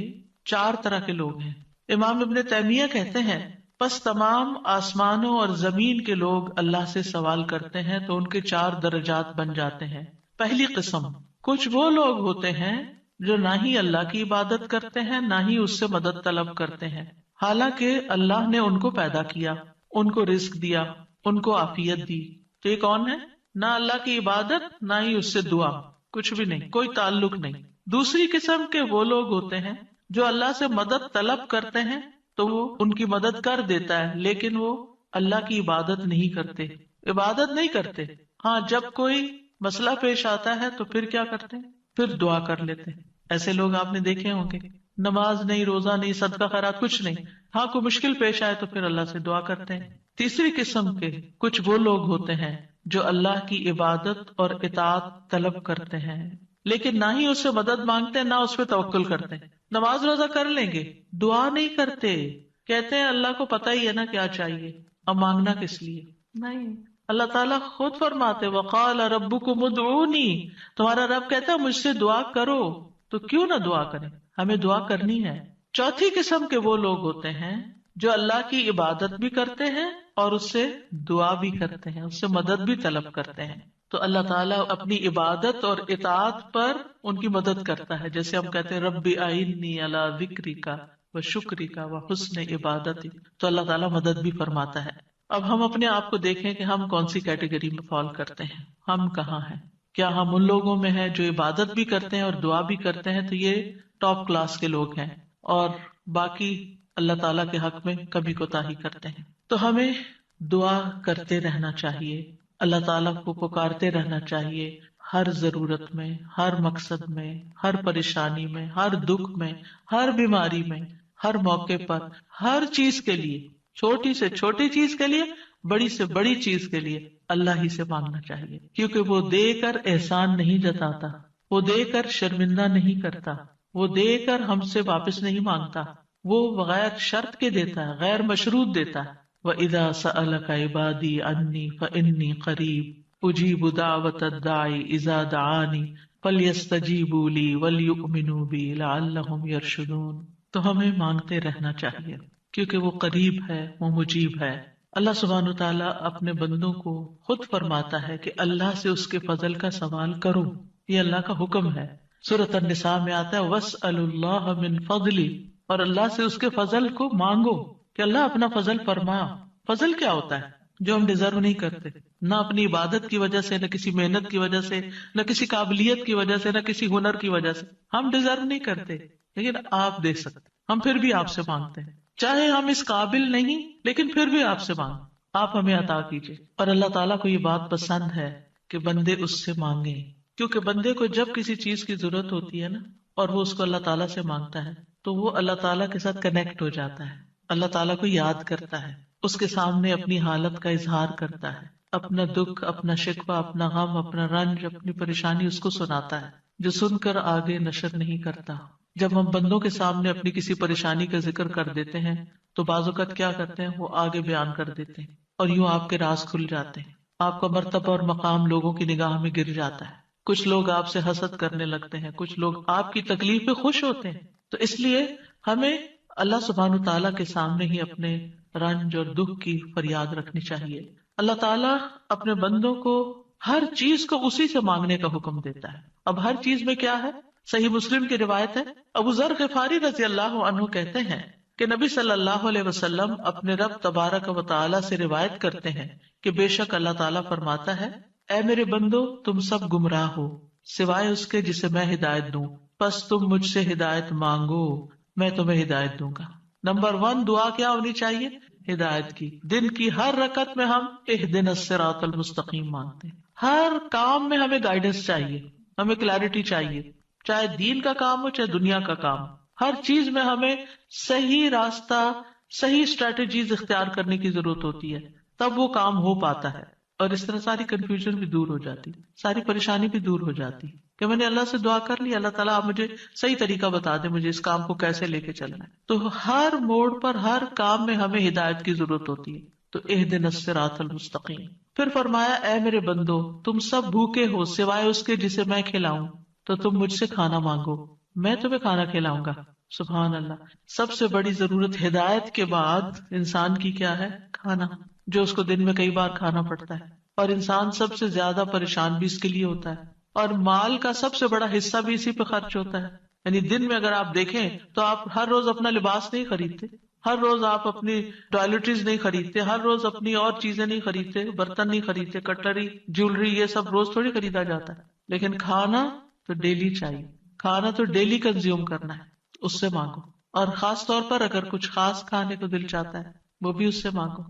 4 طرح کے لوگ ہیں. امام ابن تیمیہ کہتے ہیں پس تمام آسمانوں اور زمین کے لوگ اللہ سے سوال کرتے ہیں تو ان کے 4 درجات بن جاتے ہیں. پہلی قسم، کچھ وہ لوگ ہوتے ہیں جو نہ ہی اللہ کی عبادت کرتے ہیں نہ ہی اس سے مدد طلب کرتے ہیں، حالانکہ اللہ نے ان کو پیدا کیا، ان کو رزق دیا، ان کو عافیت دی. تو یہ کون ہے؟ نہ اللہ کی عبادت نہ ہی اس سے دعا، کچھ بھی نہیں، کوئی تعلق نہیں. دوسری قسم کے وہ لوگ ہوتے ہیں جو اللہ سے مدد طلب کرتے ہیں تو وہ ان کی مدد کر دیتا ہے، لیکن وہ اللہ کی عبادت نہیں کرتے. عبادت نہیں کرتے، ہاں جب کوئی مسئلہ پیش آتا ہے تو پھر کیا کرتے ہیں؟ پھر دعا کر لیتے ہیں. ایسے لوگ آپ نے دیکھے ہوں گے، نماز نہیں، روزہ نہیں، صدقہ خیرات کچھ نہیں، ہاں کوئی مشکل پیش آئے تو پھر اللہ سے دعا کرتے ہیں. تیسری قسم کے کچھ وہ لوگ ہوتے ہیں جو اللہ کی عبادت اور اطاعت طلب کرتے ہیں لیکن نہ ہی اس سے مدد مانگتے نہ اس پہ توکل کرتے. نماز روزہ کر لیں گے، دعا نہیں کرتے، کہتے ہیں اللہ کو پتہ ہی ہے نا کیا چاہیے، اب مانگنا کس لیے؟ نہیں. اللہ تعالیٰ خود فرماتے وقال ربکم ادعونی، تمہارا رب کہتا ہے مجھ سے دعا کرو، تو کیوں نہ دعا کریں؟ ہمیں دعا کرنی ہے. چوتھی قسم کے وہ لوگ ہوتے ہیں جو اللہ کی عبادت بھی کرتے ہیں اور اس سے دعا بھی کرتے ہیں، اس سے مدد بھی طلب کرتے ہیں. تو اللہ تعالیٰ اپنی عبادت اور اطاعت پر ان کی مدد کرتا ہے. جیسے ہم کہتے ہیں رب اعینی علی ذکرک و شکرک و حسن عبادتی، تو اللہ تعالیٰ مدد بھی فرماتا ہے. اب ہم اپنے آپ کو دیکھیں کہ ہم کون سی کیٹیگری میں فال کرتے ہیں، ہم کہاں ہیں؟ کیا ہم ان لوگوں میں ہیں جو عبادت بھی کرتے ہیں اور دعا بھی کرتے ہیں، تو یہ ٹاپ کلاس کے لوگ ہیں، اور باقی اللہ تعالیٰ کے حق میں کبھی کوتاہی کرتے ہیں. تو ہمیں دعا کرتے رہنا چاہیے، اللہ تعالیٰ کو پکارتے رہنا چاہیے، ہر ضرورت میں، ہر مقصد میں، ہر پریشانی میں، ہر دکھ میں، ہر بیماری میں، ہر موقع پر، ہر چیز کے لیے، چھوٹی سے چھوٹی چیز کے لیے، بڑی سے بڑی چیز کے لیے اللہ ہی سے مانگنا چاہیے. کیونکہ وہ دے کر احسان نہیں جتاتا، وہ دے کر شرمندہ نہیں کرتا، وہ دے کر ہم سے واپس نہیں مانگتا، وہ بغیر شرط کے دیتا ہے، غیر مشروط دیتا ہے. وَإِذَا سَأَلَكَ عِبَادِي عَنِّي فَإِنِّي قَرِيبٌ أُجِيبُ دَعْوَةَ الدَّاعِ إِذَا دَعَانِ فَلْيَسْتَجِيبُوا لِي وَلْيُؤْمِنُوا بِي لَعَلَّهُمْ يَرْشُدُونَ. تو ہمیں مانگتے رہنا چاہیے کیونکہ وہ قریب ہے، وہ مجیب ہے. اللہ سبحانہ وتعالیٰ اپنے بندوں کو خود فرماتا ہے کہ اللہ سے اس کے فضل کا سوال کرو، یہ اللہ کا حکم ہے. سورۃ النساء میں آتا ہے وَاسْأَلُوا اللَّهَ مِن فَضْلِ، اور اللہ سے اس کے فضل کو مانگو کہ اللہ اپنا فضل فرما۔ فضل کیا ہوتا ہے؟ جو ہم ڈیزرو نہیں کرتے، نہ اپنی عبادت کی وجہ سے، نہ کسی محنت کی وجہ سے، نہ کسی قابلیت کی وجہ سے، نہ کسی ہنر کی وجہ سے، ہم ڈیزرو نہیں کرتے، لیکن آپ دے سکتے، ہم پھر بھی آپ سے مانگتے ہیں، چاہے ہم اس قابل نہیں لیکن پھر بھی آپ سے مانگ، آپ ہمیں عطا کیجیے۔ اور اللہ تعالیٰ کو یہ بات پسند ہے کہ بندے اس سے مانگیں، کیونکہ بندے کو جب کسی چیز کی ضرورت ہوتی ہے نا، اور وہ اس کو اللہ تعالیٰ سے مانگتا ہے، تو وہ اللہ تعالیٰ کے ساتھ کنیکٹ ہو جاتا ہے، اللہ تعالیٰ کو یاد کرتا ہے، اس کے سامنے اپنی حالت کا اظہار کرتا ہے، اپنا دکھ، اپنا شکوہ، اپنا غم، اپنا رنج، اپنی پریشانی اس کو سناتا ہے، جو سن کر آگے نشر نہیں کرتا۔ جب ہم بندوں کے سامنے اپنی کسی پریشانی کا ذکر کر دیتے ہیں تو بعض اوقات کیا کرتے ہیں، وہ آگے بیان کر دیتے ہیں، اور یوں آپ کے راز کھل جاتے ہیں، آپ کا مرتبہ اور مقام لوگوں کی نگاہ میں گر جاتا ہے، کچھ لوگ آپ سے حسد کرنے لگتے ہیں، کچھ لوگ آپ کی تکلیف پہ خوش ہوتے ہیں۔ تو اس لیے ہمیں اللہ سبحانہ تعالیٰ کے سامنے ہی اپنے رنج اور دکھ کی فریاد رکھنی چاہیے۔ اللہ تعالیٰ اپنے بندوں کو ہر چیز کو اسی سے مانگنے کا حکم دیتا ہے۔ اب ہر چیز میں کیا ہے؟ صحیح مسلم کی روایت ہے، ابو ذر غفاری رضی اللہ عنہ کہتے ہیں کہ نبی صلی اللہ علیہ وسلم اپنے رب تبارک و تعالیٰ سے روایت کرتے ہیں کہ بے شک اللہ تعالیٰ فرماتا ہے، اے میرے بندو تم سب گمراہ ہو سوائے اس کے جسے میں ہدایت دوں، پس تم مجھ سے ہدایت مانگو میں تمہیں ہدایت دوں گا۔ نمبر 1 دعا کیا ہونی چاہیے؟ ہدایت کی۔ دن کی ہر رکعت میں ہم اہدنا الصراط المستقیم مانگتے ہیں، ہر کام میں ہمیں گائیڈنس چاہیے، ہمیں کلیرٹی چاہیے، چاہے دین کا کام ہو چاہے دنیا کا کام، ہر چیز میں ہمیں صحیح راستہ، صحیح اسٹریٹجیز اختیار کرنے کی ضرورت ہوتی ہے، تب وہ کام ہو پاتا ہے، اور اس طرح ساری کنفیوژن بھی دور ہو جاتی، ساری پریشانی بھی دور ہو جاتی کہ میں نے اللہ سے دعا کر لی، اللہ تعالیٰ آپ مجھے صحیح طریقہ بتا دیں، مجھے اس کام کو کیسے لے کے چلنا ہے۔ تو ہر موڑ پر، ہر کام میں ہمیں ہدایت کی ضرورت ہوتی ہے، تو اہدنا الصراط المستقیم۔ پھر فرمایا، اے میرے بندو تم سب بھوکے ہو سوائے اس کے جسے میں کھلاؤں، تو تم مجھ سے کھانا مانگو میں تمہیں کھانا کھلاؤں گا۔ سبحان اللہ، سب سے بڑی ضرورت ہدایت کے بعد انسان کی کیا ہے؟ کھانا، جو اس کو دن میں کئی بار کھانا پڑتا ہے، اور انسان سب سے زیادہ پریشان بھی اس کے لیے ہوتا ہے، اور مال کا سب سے بڑا حصہ بھی اسی پہ خرچ ہوتا ہے۔ یعنی دن میں اگر آپ دیکھیں تو آپ ہر روز اپنا لباس نہیں خریدتے، ہر روز آپ اپنی ٹوائلٹریز نہیں خریدتے، ہر روز اپنی اور چیزیں نہیں خریدتے، برتن نہیں خریدتے، کٹلری، جیولری، یہ سب روز تھوڑی خریدا جاتا ہے، لیکن کھانا تو ڈیلی چاہیے، کھانا تو ڈیلی کنزیوم کرنا ہے، اس سے مانگو، اور خاص طور پر اگر کچھ خاص کھانے کو دل چاہتا ہے وہ بھی اس سے مانگو۔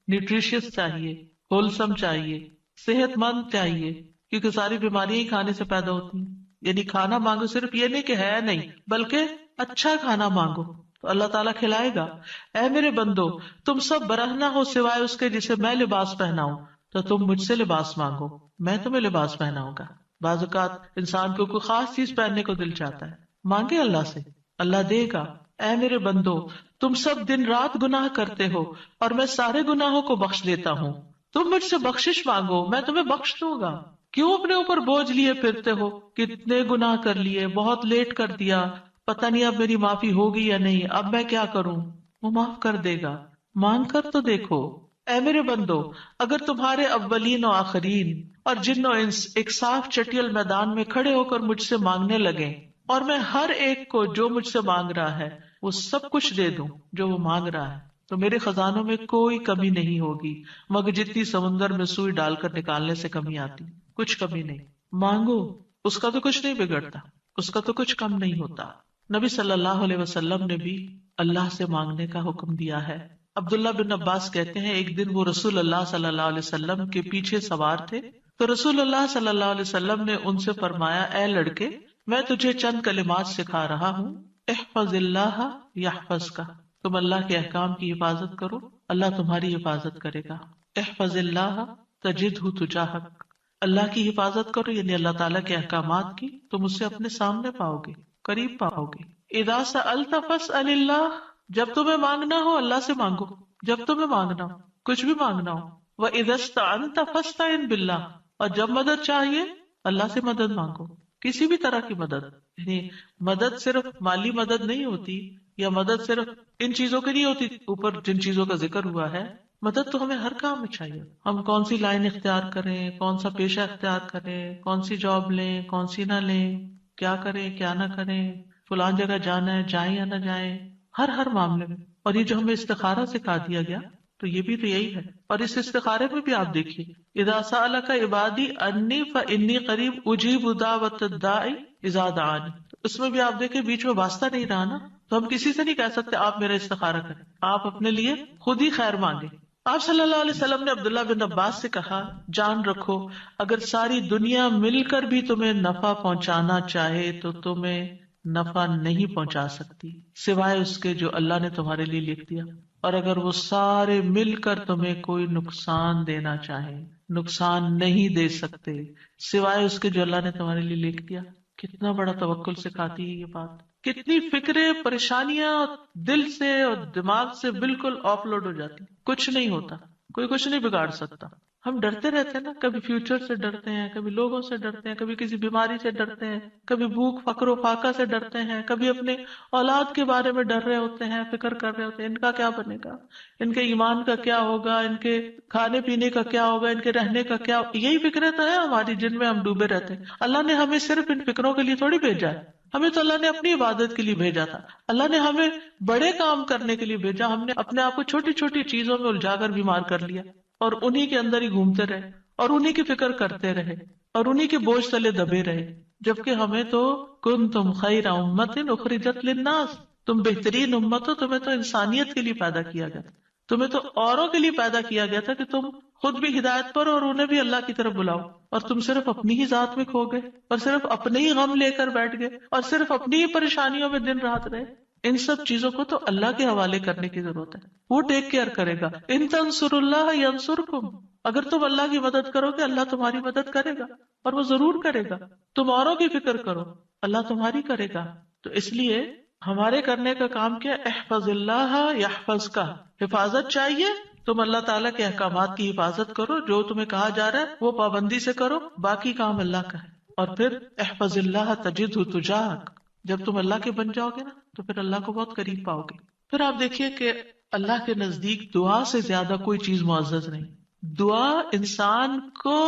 نیوٹریشس چاہیے، ہولسم چاہیے، صحت مند چاہیے، کیونکہ ساری بیماریاں ہی کھانے سے پیدا ہوتی ہیں۔ یعنی کھانا مانگو، صرف یہ نہیں کہ ہے نہیں، بلکہ اچھا کھانا مانگو تو اللہ تعالیٰ کھلائے گا۔ اے میرے بندو تم سب برہنہ ہو سوائے اس کے جسے میں لباس پہناؤں، تو تم مجھ سے لباس مانگو میں تمہیں لباس پہناؤں گا۔ بعض اوقات انسان کو کوئی خاص چیز پہننے کو دل چاہتا ہے، مانگے اللہ سے، اللہ دے گا۔ اے میرے بندو تم سب دن رات گناہ کرتے ہو اور میں سارے گناہوں کو بخش دیتا ہوں، تم مجھ سے بخشش مانگو میں تمہیں بخش دوں گا۔ کیوں اپنے اوپر بوجھ لیے پھرتے ہو؟ کتنے گناہ کر لیے، بہت لیٹ کر دیا، پتہ نہیں اب میری معافی ہوگی یا نہیں، اب میں کیا کروں؟ وہ معاف کر دے گا، مانگ کر تو دیکھو۔ اے میرے بندو اگر تمہارے اولین و آخرین اور جن و انس ایک صاف چٹیل میدان میں کھڑے ہو کر مجھ سے مانگنے لگے، اور میں ہر ایک کو جو مجھ سے مانگ رہا ہے وہ سب کچھ دے دوں جو وہ مانگ رہا ہے، تو میرے خزانوں میں کوئی کمی نہیں ہوگی مگر جتنی سمندر میں سوئی ڈال کر نکالنے سے کمی آتی، کچھ کمی نہیں۔ مانگو، اس کا تو کچھ نہیں بگڑتا، اس کا تو کچھ کم نہیں ہوتا۔ نبی صلی اللہ علیہ وسلم نے بھی اللہ سے مانگنے کا حکم دیا ہے۔ عبداللہ بن عباس کہتے ہیں ایک دن وہ رسول اللہ صلی اللہ علیہ وسلم کے پیچھے سوار تھے، تو رسول اللہ صلی اللہ علیہ وسلم نے ان سے فرمایا، اے لڑکے میں تجھے چند کلمات سکھا رہا ہوں، احفظ اللہ یحفظک، تم اللہ کے احکام کی حفاظت کرو اللہ تمہاری حفاظت کرے گا۔ احفظ اللہ تجدہ تجاہک، اللہ کی حفاظت کرو یعنی اللہ تعالیٰ کے احکامات کی، تم اسے اپنے سامنے پاؤ گے، قریب پاؤ گے۔ اذا سألت فاسأل اللہ، جب تمہیں مانگنا ہو اللہ سے مانگو، جب تمہیں مانگنا ہو، کچھ بھی مانگنا ہو۔ وَإِذَا اسْتَعَنْتَ فَاسْتَعِنْ بِاللَّهِ، اور جب مدد چاہیے اللہ سے مدد مانگو، کسی بھی طرح کی مدد، یعنی مدد صرف مالی مدد نہیں ہوتی، یا مدد صرف ان چیزوں کی نہیں ہوتی اوپر جن چیزوں کا ذکر ہوا ہے، مدد تو ہمیں ہر کام میں چاہیے۔ ہم کون سی لائن اختیار کریں، کون سا پیشہ اختیار کریں، کون سی جاب لیں، کون سی نہ لیں، کیا کریں کیا نہ کریں، فلان جگہ جانا ہے جائیں یا نہ جائیں، ہر معاملے میں. اور یہ جو ہمیں استخارہ سکھا دیا گیا تو یہ بھی تو یہی ہے. اور اس استخارے میں بھی آپ دیکھیے، اذا سألک عبادی انی فانی قریب اجیب دعوت الداعی اذا دعانی، اس میں بھی آپ دیکھیں بیچ میں واسطہ نہیں رہا نا. تو ہم کسی سے نہیں کہہ سکتے آپ میرا استخارہ کریں، آپ اپنے لیے خود ہی خیر مانگے. آپ صلی اللہ علیہ وسلم نے عبداللہ بن عباس سے کہا، جان رکھو اگر ساری دنیا مل کر بھی تمہیں نفع پہنچانا چاہے تو تمہیں نفع نہیں پہنچا سکتی سوائے اس کے جو اللہ نے تمہارے لیے لکھ دیا. اور اگر وہ سارے مل کر تمہیں کوئی نقصان دینا چاہے، نقصان نہیں دے سکتے سوائے اس کے جو اللہ نے تمہارے لیے لکھ دیا. کتنا بڑا توکل سکھاتی ہے یہ بات. کتنی فکریں پریشانیاں دل سے اور دماغ سے بالکل آف لوڈ ہو جاتی، کچھ نہیں ہوتا، کوئی کچھ نہیں بگاڑ سکتا. ہم ڈرتے رہتے ہیں نا، کبھی فیوچر سے ڈرتے ہیں، کبھی لوگوں سے ڈرتے ہیں، کبھی کسی بیماری سے ڈرتے ہیں، کبھی بھوک فقر و فاقہ سے ڈرتے ہیں، کبھی اپنے اولاد کے بارے میں ڈر رہے ہوتے ہیں، فکر کر رہے ہوتے ہیں ان کا کیا بنے گا، ان کے ایمان کا کیا ہوگا، ان کے کھانے پینے کا کیا ہوگا، ان کے رہنے کا کیا. یہی فکریں تو ہیں ہماری جن میں ہم ڈوبے رہتے ہیں. اللہ نے ہمیں صرف ان فکروں کے لیے تھوڑی بھیجا ہے، ہمیں تو اللہ نے اپنی عبادت کے لیے بھیجا تھا. اللہ نے ہمیں بڑے کام کرنے کے لیے بھیجا، ہم نے اپنے آپ کو چھوٹی چھوٹی چیزوں میں الجھا کر بیمار کر لیا اور انہی کے اندر ہی گھومتے رہے اور انہی کی فکر کرتے رہے اور انہی کے بوجھ تلے دبے رہے. جبکہ ہمیں تو کنتم خیر امت اخرجت للناس، تم بہترین امت ہو، تمہیں تو انسانیت کے لیے پیدا کیا گیا، تمہیں تو اوروں کے لیے پیدا کیا گیا تھا کہ تم خود بھی ہدایت پر اور انہیں بھی اللہ کی طرف بلاؤ. اور تم صرف اپنی ہی ذات میں کھو گئے اور صرف اپنے ہی غم لے کر بیٹھ گئے اور صرف اپنی ہی پریشانیوں میں دن رات رہے. ان سب چیزوں کو تو اللہ کے حوالے کرنے کی ضرورت ہے، وہ ٹیک کیئر کرے گا. ان تنصروا اللہ ینصرکم، اگر تم اللہ کی مدد کرو گے اللہ تمہاری مدد کرے گا اور وہ ضرور کرے گا. تم اوروں کی فکر کرو اللہ تمہاری کرے گا. تو اس لیے ہمارے کرنے کا کام کیا، احفظ اللہ یحفظ کا، حفاظت چاہیے. تم اللہ تعالیٰ کے احکامات کی حفاظت کرو، جو تمہیں کہا جا رہا ہے وہ پابندی سے کرو، باقی کام اللہ کا ہے. اور پھر احفظ اللہ تجدہ تجاہک، جب تم اللہ کے بن جاؤ گے نا تو پھر اللہ کو بہت قریب پاؤ گے. پھر آپ دیکھیے کہ اللہ کے نزدیک دعا سے زیادہ کوئی چیز معزز نہیں. دعا انسان کو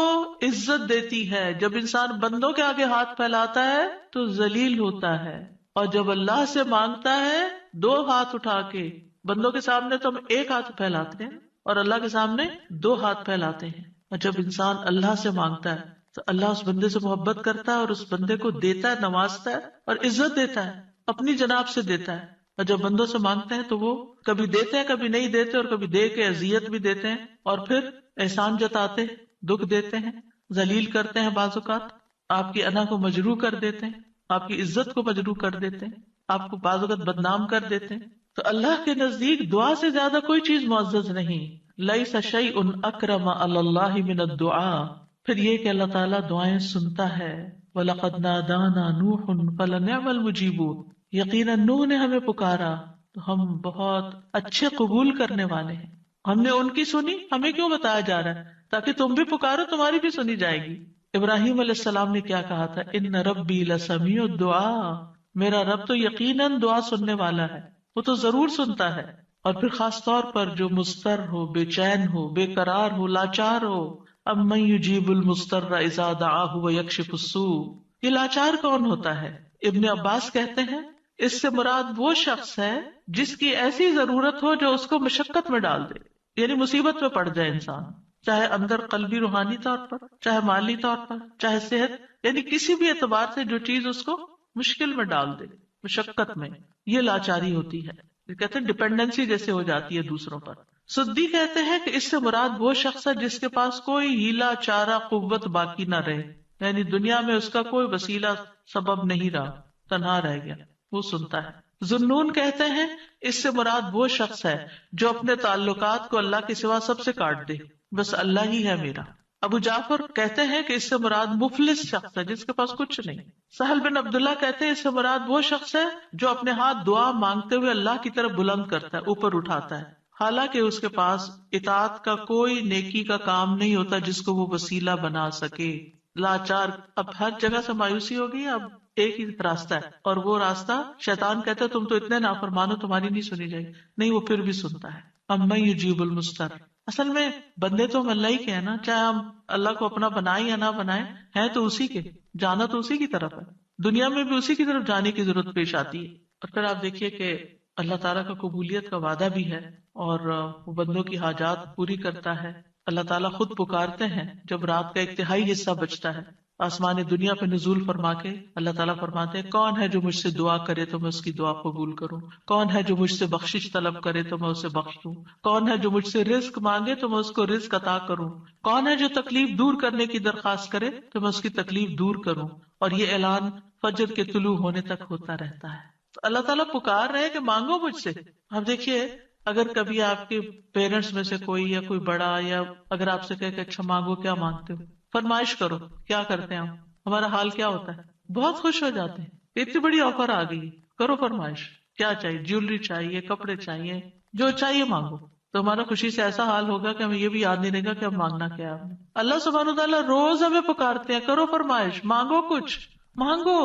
عزت دیتی ہے. جب انسان بندوں کے آگے ہاتھ پھیلاتا ہے تو ذلیل ہوتا ہے، اور جب اللہ سے مانگتا ہے دو ہاتھ اٹھا کے، بندوں کے سامنے تو ہم ایک ہاتھ پھیلاتے ہیں اور اللہ کے سامنے دو ہاتھ پھیلاتے ہیں. اور جب انسان اللہ سے مانگتا ہے تو اللہ اس بندے سے محبت کرتا ہے اور اس بندے کو دیتا ہے، نوازتا ہے اور عزت دیتا ہے، اپنی جناب سے دیتا ہے. اور جب بندوں سے مانگتے ہیں تو وہ کبھی دیتے ہیں کبھی نہیں دیتے، اور کبھی دے کے اذیت بھی دیتے ہیں، اور پھر احسان جتاتے، دکھ دیتے ہیں، ذلیل کرتے ہیں، بعض اوقات آپ کی انا کو مجروح کر دیتے ہیں، آپ کی عزت کو مجروح کر دیتے ہیں، آپ کو بعض اوقات بدنام کر دیتے ہیں. تو اللہ کے نزدیک دعا سے زیادہ کوئی چیز معزز نہیں. لیس شیء اکرم علی اللہ من الدعاء. پھر یہ کہ اللہ تعالیٰ دعائیں سنتا ہے. وَلَقَدْ نَادَانَا نُوحٌ فَلَنِعْمَ الْمُجِيبُونَ. یقیناً نوح نے ہمیں پکارا تو ہم بہت اچھے قبول کرنے والے ہیں. ہم نے ان کی سنی، ہمیں کیوں بتایا جا رہا ہے؟ تاکہ تم بھی پکارو، تمہاری بھی سنی جائے گی. ابراہیم علیہ السلام نے کیا کہا تھا، ان ربی لسمیع الدعاء، میرا رب تو یقیناً دعا سننے والا ہے، وہ تو ضرور سنتا ہے. اور پھر خاص طور پر جو مضطر ہو، بے چین ہو، بے قرار ہو، لاچار ہو، امن یجیب المضطر اذا دعاہ ویکشف السوء. یہ لاچار کون ہوتا ہے؟ ابن عباس کہتے ہیں اس سے مراد وہ شخص ہے جس کی ایسی ضرورت ہو جو اس کو مشقت میں ڈال دے، یعنی مصیبت میں پڑ جائے انسان، چاہے اندر قلبی روحانی طور پر، چاہے مالی طور پر، چاہے صحت، یعنی کسی بھی اعتبار سے جو چیز اس کو مشکل میں ڈال دے، مشقت میں. یہ لاچاری ہوتی ہے، یہ کہتے ہیں ڈپینڈنسی جیسے ہو جاتی ہے دوسروں پر. سدی کہتے ہیں کہ اس سے مراد وہ شخص ہے جس کے پاس کوئی ہیلا چارہ قوت باقی نہ رہے، یعنی دنیا میں اس کا کوئی وسیلہ سبب نہیں رہا، تنہا رہ گیا، وہ سنتا ہے. ذنون کہتے ہیں اس سے مراد وہ شخص ہے جو اپنے تعلقات کو اللہ کے سوا سب سے کاٹ دے، بس اللہ ہی ہے میرا. ابو جعفر کہتے ہیں کہ اس سے مراد مفلس شخص ہے جس کے پاس کچھ نہیں. سہل بن عبداللہ کہتے ہیں اس سے مراد وہ شخص ہے جو اپنے ہاتھ دعا مانگتے ہوئے اللہ کی طرف بلند کرتا ہے، اوپر اٹھاتا ہے، حالانکہ اس کے پاس اطاعت کا کوئی نیکی کا کام نہیں ہوتا جس کو وہ وسیلہ بنا سکے. لاچار. اب ہر جگہ سے مایوسی ہو گئی، اب ایک ہی راستہ ہے، اور وہ راستہ شیطان کہتا ہے تم تو اتنے نافرمانو، تمہاری نہیں سنی جائے گی. نہیں، وہ پھر بھی سنتا ہے. امن یجیب المضطر. اصل میں بندے تو ہم اللہ ہی کے ہیں نا، چاہے ہم اللہ کو اپنا بنائیں یا نہ بنائیں، ہیں تو اسی کے، جانا تو اسی کی طرف ہے. دنیا میں بھی اسی کی طرف جانے کی ضرورت پیش آتی ہے. اور پھر آپ دیکھیے کہ اللہ تعالیٰ کا قبولیت کا وعدہ بھی ہے اور وہ بندوں کی حاجات پوری کرتا ہے. اللہ تعالیٰ خود پکارتے ہیں جب رات کا ایک تہائی حصہ بچتا ہے، آسمان دنیا پہ نزول فرما کے اللہ تعالیٰ فرماتے ہیں کون ہے جو مجھ سے دعا کرے تو میں اس کی دعا قبول کروں، کون ہے جو مجھ سے بخشش طلب کرے تو میں اسے بخش دوں، کون ہے جو مجھ سے رزق مانگے تو میں اس کو رزق عطا کروں، کون ہے جو تکلیف دور کرنے کی درخواست کرے تو میں اس کی تکلیف دور کروں. اور یہ اعلان فجر کے طلوع ہونے تک ہوتا رہتا ہے. تو اللہ تعالیٰ پکار رہے کہ مانگو مجھ سے. اب دیکھیے اگر کبھی آپ کے پیرنٹس میں سے کوئی یا کوئی بڑا یا اگر آپ سے کہے کہ اچھا مانگو، کیا مانگتے ہو، فرمائش کرو، کیا کرتے ہیں ہم، ہمارا حال کیا ہوتا ہے، بہت خوش ہو جاتے ہیں، اتنی بڑی آفر آ گئی، کرو فرمائش، کیا چاہیے، جیولری چاہیے، کپڑے چاہیے، جو چاہیے مانگو. تو ہمارا خوشی سے ایسا حال ہوگا کہ ہمیں یہ بھی یاد نہیں رہے گا کہ اب مانگنا کیا ہے. اللہ سبحانہ وتعالیٰ روز ہمیں پکارتے ہیں کرو فرمائش، مانگو کچھ، مانگو،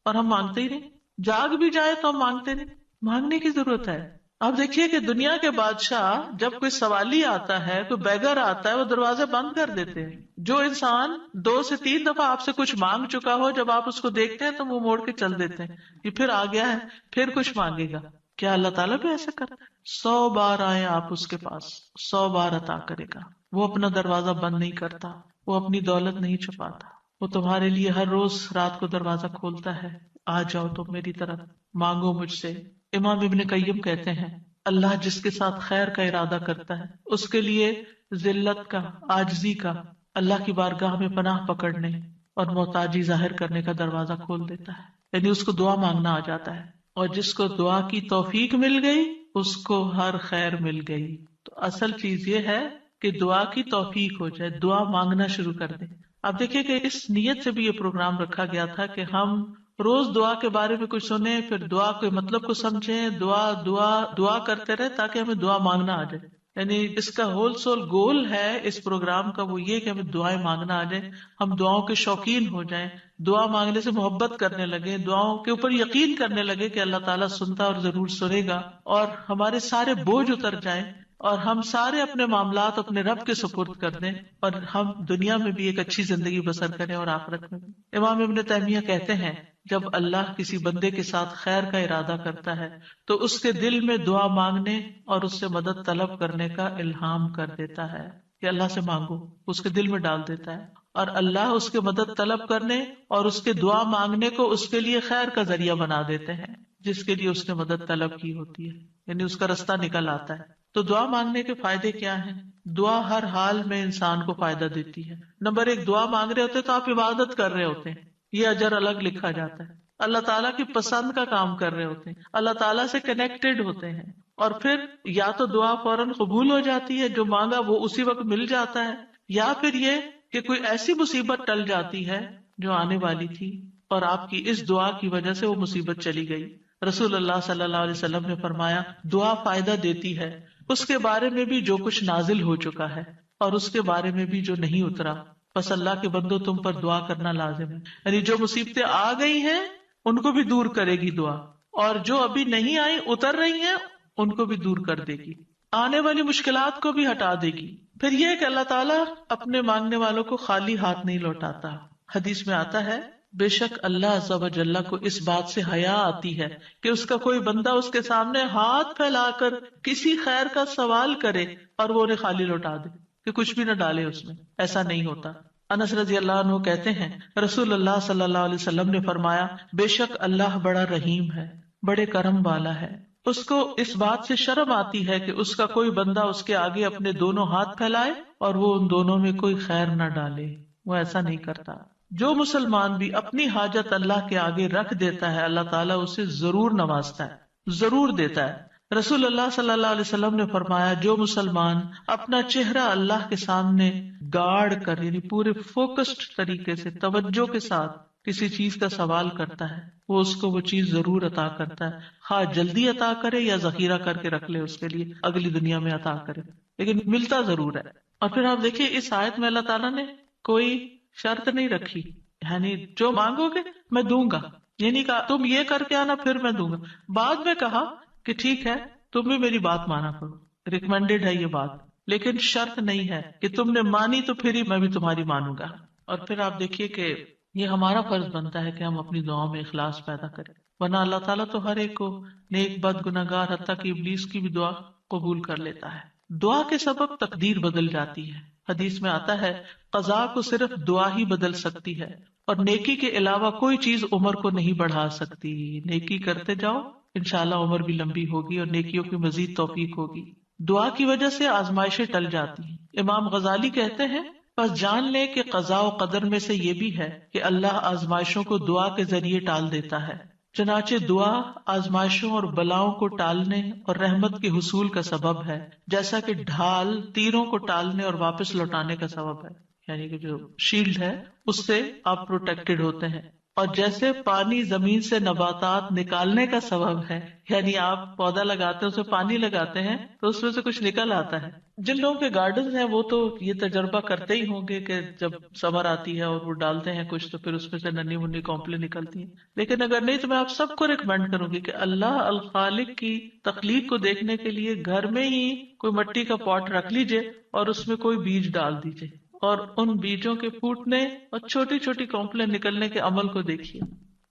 اور ہم مانگتے ہی نہیں. جاگ بھی جائے تو ہم مانگتے نہیں. مانگنے کی ضرورت ہے. آپ دیکھیے کہ دنیا کے بادشاہ جب کوئی سوالی آتا ہے، کوئی بیگر آتا ہے، وہ دروازے بند کر دیتے ہیں. جو انسان 2 سے 3 دفعہ آپ سے کچھ مانگ چکا ہو، جب آپ اس کو دیکھتے ہیں تو وہ موڑ کے چل دیتے ہیں، یہ پھر آ گیا ہے، پھر کچھ مانگے گا. کیا اللہ تعالیٰ بھی ایسا کرتا ہے؟ 100 بار آئے آپ اس کے پاس، 100 بار عطا کرے گا. وہ اپنا دروازہ بند نہیں کرتا، وہ اپنی دولت نہیں چھپاتا. وہ تمہارے لیے ہر روز رات کو دروازہ کھولتا ہے، آ جاؤ تم میری طرف، مانگو مجھ سے. امام ابن قیم کہتے ہیں اللہ جس کے ساتھ خیر کا ارادہ کرتا ہے اس کے لیے ذلت کا، عاجزی کا، اللہ کی بارگاہ میں پناہ پکڑنے اور محتاجی ظاہر کرنے کا دروازہ کھول دیتا ہے. یعنی اس کو دعا مانگنا آ جاتا ہے، اور جس کو دعا کی توفیق مل گئی اس کو ہر خیر مل گئی. تو اصل چیز یہ ہے کہ دعا کی توفیق ہو جائے، دعا مانگنا شروع کر دیں. آپ دیکھیں کہ اس نیت سے بھی یہ پروگرام رکھا گیا تھا کہ ہم روز دعا کے بارے میں کچھ سنیں، پھر دعا کے مطلب کو سمجھیں، دعا دعا دعا کرتے رہے تاکہ ہمیں دعا مانگنا آ جائے. یعنی اس کا ہول سول گول ہے اس پروگرام کا وہ یہ کہ ہمیں دعائیں مانگنا آ جائے، ہم دعاؤں کے شوقین ہو جائیں، دعا مانگنے سے محبت کرنے لگے، دعاؤں کے اوپر یقین کرنے لگے کہ اللہ تعالیٰ سنتا اور ضرور سنے گا، اور ہمارے سارے بوجھ اتر جائیں اور ہم سارے اپنے معاملات اپنے رب کے سپرد کر دیں، اور ہم دنیا میں بھی ایک اچھی زندگی بسر کریں اور آخرت میں بھی. امام ابن تیمیہ کہتے ہیں جب اللہ کسی بندے کے ساتھ خیر کا ارادہ کرتا ہے تو اس کے دل میں دعا مانگنے اور اس سے مدد طلب کرنے کا الہام کر دیتا ہے کہ اللہ سے مانگو، اس کے دل میں ڈال دیتا ہے، اور اللہ اس کے مدد طلب کرنے اور اس کے دعا مانگنے کو اس کے لیے خیر کا ذریعہ بنا دیتے ہیں جس کے لیے اس نے مدد طلب کی ہوتی ہے، یعنی اس کا رستہ نکل آتا ہے. تو دعا مانگنے کے فائدے کیا ہیں؟ دعا ہر حال میں انسان کو فائدہ دیتی ہے. نمبر 1، دعا مانگ رہے ہوتے تو آپ عبادت کر رہے ہوتے ہیں، یہ اجر الگ لکھا جاتا ہے. اللہ تعالیٰ کی پسند کا کام کر رہے ہوتے ہیں، اللہ تعالیٰ سے کنیکٹڈ ہوتے ہیں، اور پھر یا تو دعا فوراً قبول ہو جاتی ہے، جو مانگا وہ اسی وقت مل جاتا ہے، یا پھر یہ کہ کوئی ایسی مصیبت ٹل جاتی ہے جو آنے والی تھی اور آپ کی اس دعا کی وجہ سے وہ مصیبت چلی گئی. رسول اللہ صلی اللہ علیہ وسلم نے فرمایا دعا فائدہ دیتی ہے اس کے بارے میں بھی جو کچھ نازل ہو چکا ہے اور اس کے بارے میں بھی جو نہیں اترا. بس اللہ کے بندو تم پر دعا کرنا لازم ہے، یعنی جو مصیبتیں آ گئی ہیں ان کو بھی دور کرے گی دعا، اور جو ابھی نہیں آئی اتر رہی ہیں ان کو بھی دور کر دے گی، آنے والی مشکلات کو بھی ہٹا دے گی. پھر یہ کہ اللہ تعالیٰ اپنے مانگنے والوں کو خالی ہاتھ نہیں لوٹاتا. حدیث میں آتا ہے بے شک اللہ عز و جل کو اس بات سے حیا آتی ہے کہ اس کا کوئی بندہ اس کے سامنے ہاتھ پھیلا کر کسی خیر کا سوال کرے اور وہ انہیں خالی لوٹا دے، کہ کچھ بھی نہ ڈالے اس میں. ایسا نہیں ہوتا. انس رضی اللہ عنہ کہتے ہیں رسول اللہ صلی اللہ علیہ وسلم نے فرمایا بے شک اللہ بڑا رحیم ہے، بڑے کرم والا ہے، اس کو اس بات سے شرم آتی ہے کہ اس کا کوئی بندہ اس کے آگے اپنے دونوں ہاتھ پھیلائے اور وہ ان دونوں میں کوئی خیر نہ ڈالے. وہ ایسا نہیں کرتا. جو مسلمان بھی اپنی حاجت اللہ کے آگے رکھ دیتا ہے اللہ تعالیٰ اسے ضرور نوازتا ہے، ضرور دیتا ہے. رسول اللہ صلی اللہ علیہ وسلم نے فرمایا جو مسلمان اپنا چہرہ اللہ کے سامنے گاڑ کر، یعنی پورے فوکسڈ طریقے سے توجہ کے ساتھ کسی چیز کا سوال کرتا ہے وہ اس کو وہ چیز ضرور عطا کرتا ہے، خواہ جلدی عطا کرے یا ذخیرہ کر کے رکھ لے اس کے لیے اگلی دنیا میں عطا کرے، لیکن ملتا ضرور ہے. اور پھر آپ دیکھیے اس آیت میں اللہ تعالیٰ نے کوئی شرط نہیں رکھی، یعنی جو مانگو گے میں دوں گا، یہ نہیں کہا تم یہ کر کے آنا پھر میں دوں گا. بعد میں کہا کہ ٹھیک ہے تم بھی میری بات مانا کرو، ریکمینڈیڈ ہے یہ بات، لیکن شرط نہیں ہے کہ تم نے مانی تو پھر ہی میں بھی تمہاری مانوں گا. اور پھر آپ دیکھیے کہ یہ ہمارا فرض بنتا ہے کہ ہم اپنی دعاؤں میں اخلاص پیدا کریں، ورنہ اللہ تعالیٰ تو ہر ایک کو، نیک بد گناہگار حتیٰ کہ ابلیس کی بھی دعا قبول کر لیتا ہے۔ دعا کے سبب تقدیر بدل جاتی ہے۔ حدیث میں آتا ہے قضاء کو صرف دعا ہی بدل سکتی ہے، اور نیکی کے علاوہ کوئی چیز عمر کو نہیں بڑھا سکتی۔ نیکی کرتے جاؤ، انشاءاللہ عمر بھی لمبی ہوگی اور نیکیوں کی مزید توفیق ہوگی۔ دعا کی وجہ سے آزمائشیں ٹل جاتی ہیں۔ امام غزالی کہتے ہیں بس جان لے کہ قضاء و قدر میں سے یہ بھی ہے کہ اللہ آزمائشوں کو دعا کے ذریعے ٹال دیتا ہے، چنانچہ دعا آزمائشوں اور بلاؤں کو ٹالنے اور رحمت کے حصول کا سبب ہے، جیسا کہ ڈھال تیروں کو ٹالنے اور واپس لوٹانے کا سبب ہے، یعنی کہ جو شیلڈ ہے اس سے آپ پروٹیکٹڈ ہوتے ہیں، اور جیسے پانی زمین سے نباتات نکالنے کا سبب ہے، یعنی آپ پودا لگاتے ہیں، اس میں پانی لگاتے ہیں تو اس میں سے کچھ نکل آتا ہے۔ جن لوگوں کے گارڈنز ہیں وہ تو یہ تجربہ کرتے ہی ہوں گے کہ جب سمر آتی ہے اور وہ ڈالتے ہیں کچھ تو پھر اس میں سے ننھی منی کونپلیں نکلتی ہیں، لیکن اگر نہیں تو میں آپ سب کو ریکمینڈ کروں گی کہ اللہ الخالق کی تخلیق کو دیکھنے کے لیے گھر میں ہی کوئی مٹی کا پاٹ رکھ لیجئے اور اس میں کوئی بیج ڈال دیجئے، اور ان بیجوں کے پھوٹنے اور چھوٹی چھوٹی کونپلیں نکلنے کے عمل کو دیکھیے،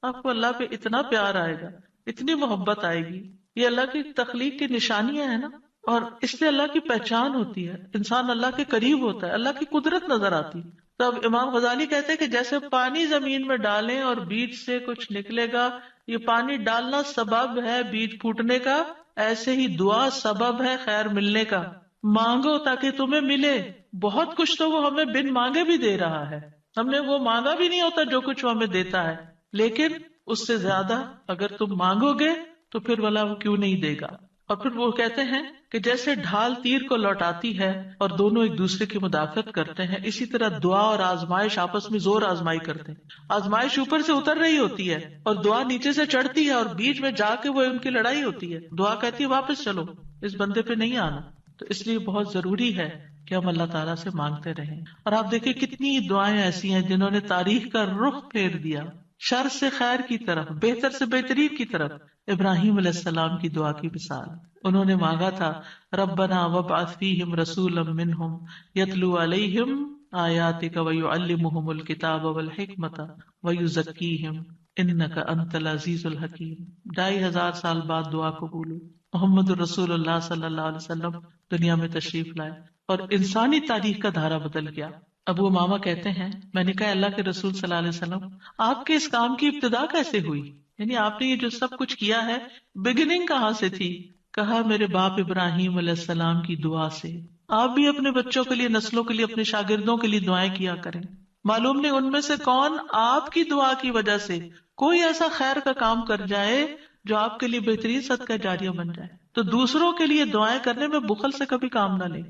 آپ کو اللہ پہ اتنا پیار آئے گا، اتنی محبت آئے گی۔ یہ اللہ کی تخلیق کی نشانیاں ہیں نا، اور اس سے اللہ کی پہچان ہوتی ہے، انسان اللہ کے قریب ہوتا ہے، اللہ کی قدرت نظر آتی ہے۔ تو اب امام غزالی کہتے ہیں کہ جیسے پانی زمین میں ڈالیں اور بیج سے کچھ نکلے گا، یہ پانی ڈالنا سبب ہے بیج پھوٹنے کا، ایسے ہی دعا سبب ہے خیر ملنے کا۔ مانگو تاکہ تمہیں ملے، بہت کچھ تو وہ ہمیں بن مانگے بھی دے رہا ہے، ہم نے وہ مانگا بھی نہیں ہوتا جو کچھ وہ ہمیں دیتا ہے، لیکن اس سے زیادہ اگر تم مانگو گے تو پھر بھلا وہ کیوں نہیں دے گا۔ اور پھر وہ کہتے ہیں کہ جیسے ڈھال تیر کو لوٹاتی ہے اور دونوں ایک دوسرے کی مدافعت کرتے ہیں، اسی طرح دعا اور آزمائش آپس میں زور آزمائی کرتے ہیں۔ آزمائش اوپر سے اتر رہی ہوتی ہے اور دعا نیچے سے چڑھتی ہے، اور بیچ میں جا کے وہ ان کی لڑائی ہوتی ہے، دعا کہتی ہے واپس چلو، اس بندے پہ نہیں آنا۔ تو اس لیے بہت ضروری ہے کہ ہم اللہ تعالیٰ سے مانگتے رہیں۔ اور آپ دیکھیں کتنی دعائیں ایسی ہیں جنہوں نے تاریخ کا رخ پھیر دیا، شر سے خیر کی طرف، بہتر سے بہترین کی طرف۔ ابراہیم علیہ السلام کی دعا کی مثال، انہوں نے مانگا تھا ربنا وابعث فیہم رسولا منہم یتلو علیہم آیاتک ویعلمہم الکتاب والحکمت ویزکیہم انک انت العزیز الحکیم۔ 2500 سال بعد دعا قبول ہوئی، محمد الرسول اللہ صلی اللہ علیہ وسلم دنیا میں تشریف لائے اور انسانی تاریخ کا دھارا بدل گیا۔ ابو امامہ کہتے ہیں میں نے کہا اللہ کے رسول صلی اللہ علیہ وسلم آپ کے اس کام کی ابتدا کیسے ہوئی، یعنی آپ نے یہ جو سب کچھ کیا ہے بگننگ کہاں سے تھی؟ کہا میرے باپ ابراہیم علیہ السلام کی دعا سے۔ آپ بھی اپنے بچوں کے لیے، نسلوں کے لیے، اپنے شاگردوں کے لیے دعائیں کیا کریں، معلوم نہیں ان میں سے کون آپ کی دعا کی وجہ سے کوئی ایسا خیر کا کام کر جائے جو آپ کے لیے بہترین صدقہ جاریہ بن جائے۔ تو دوسروں کے لیے دعائیں کرنے میں بخل سے کبھی کام نہ لیں۔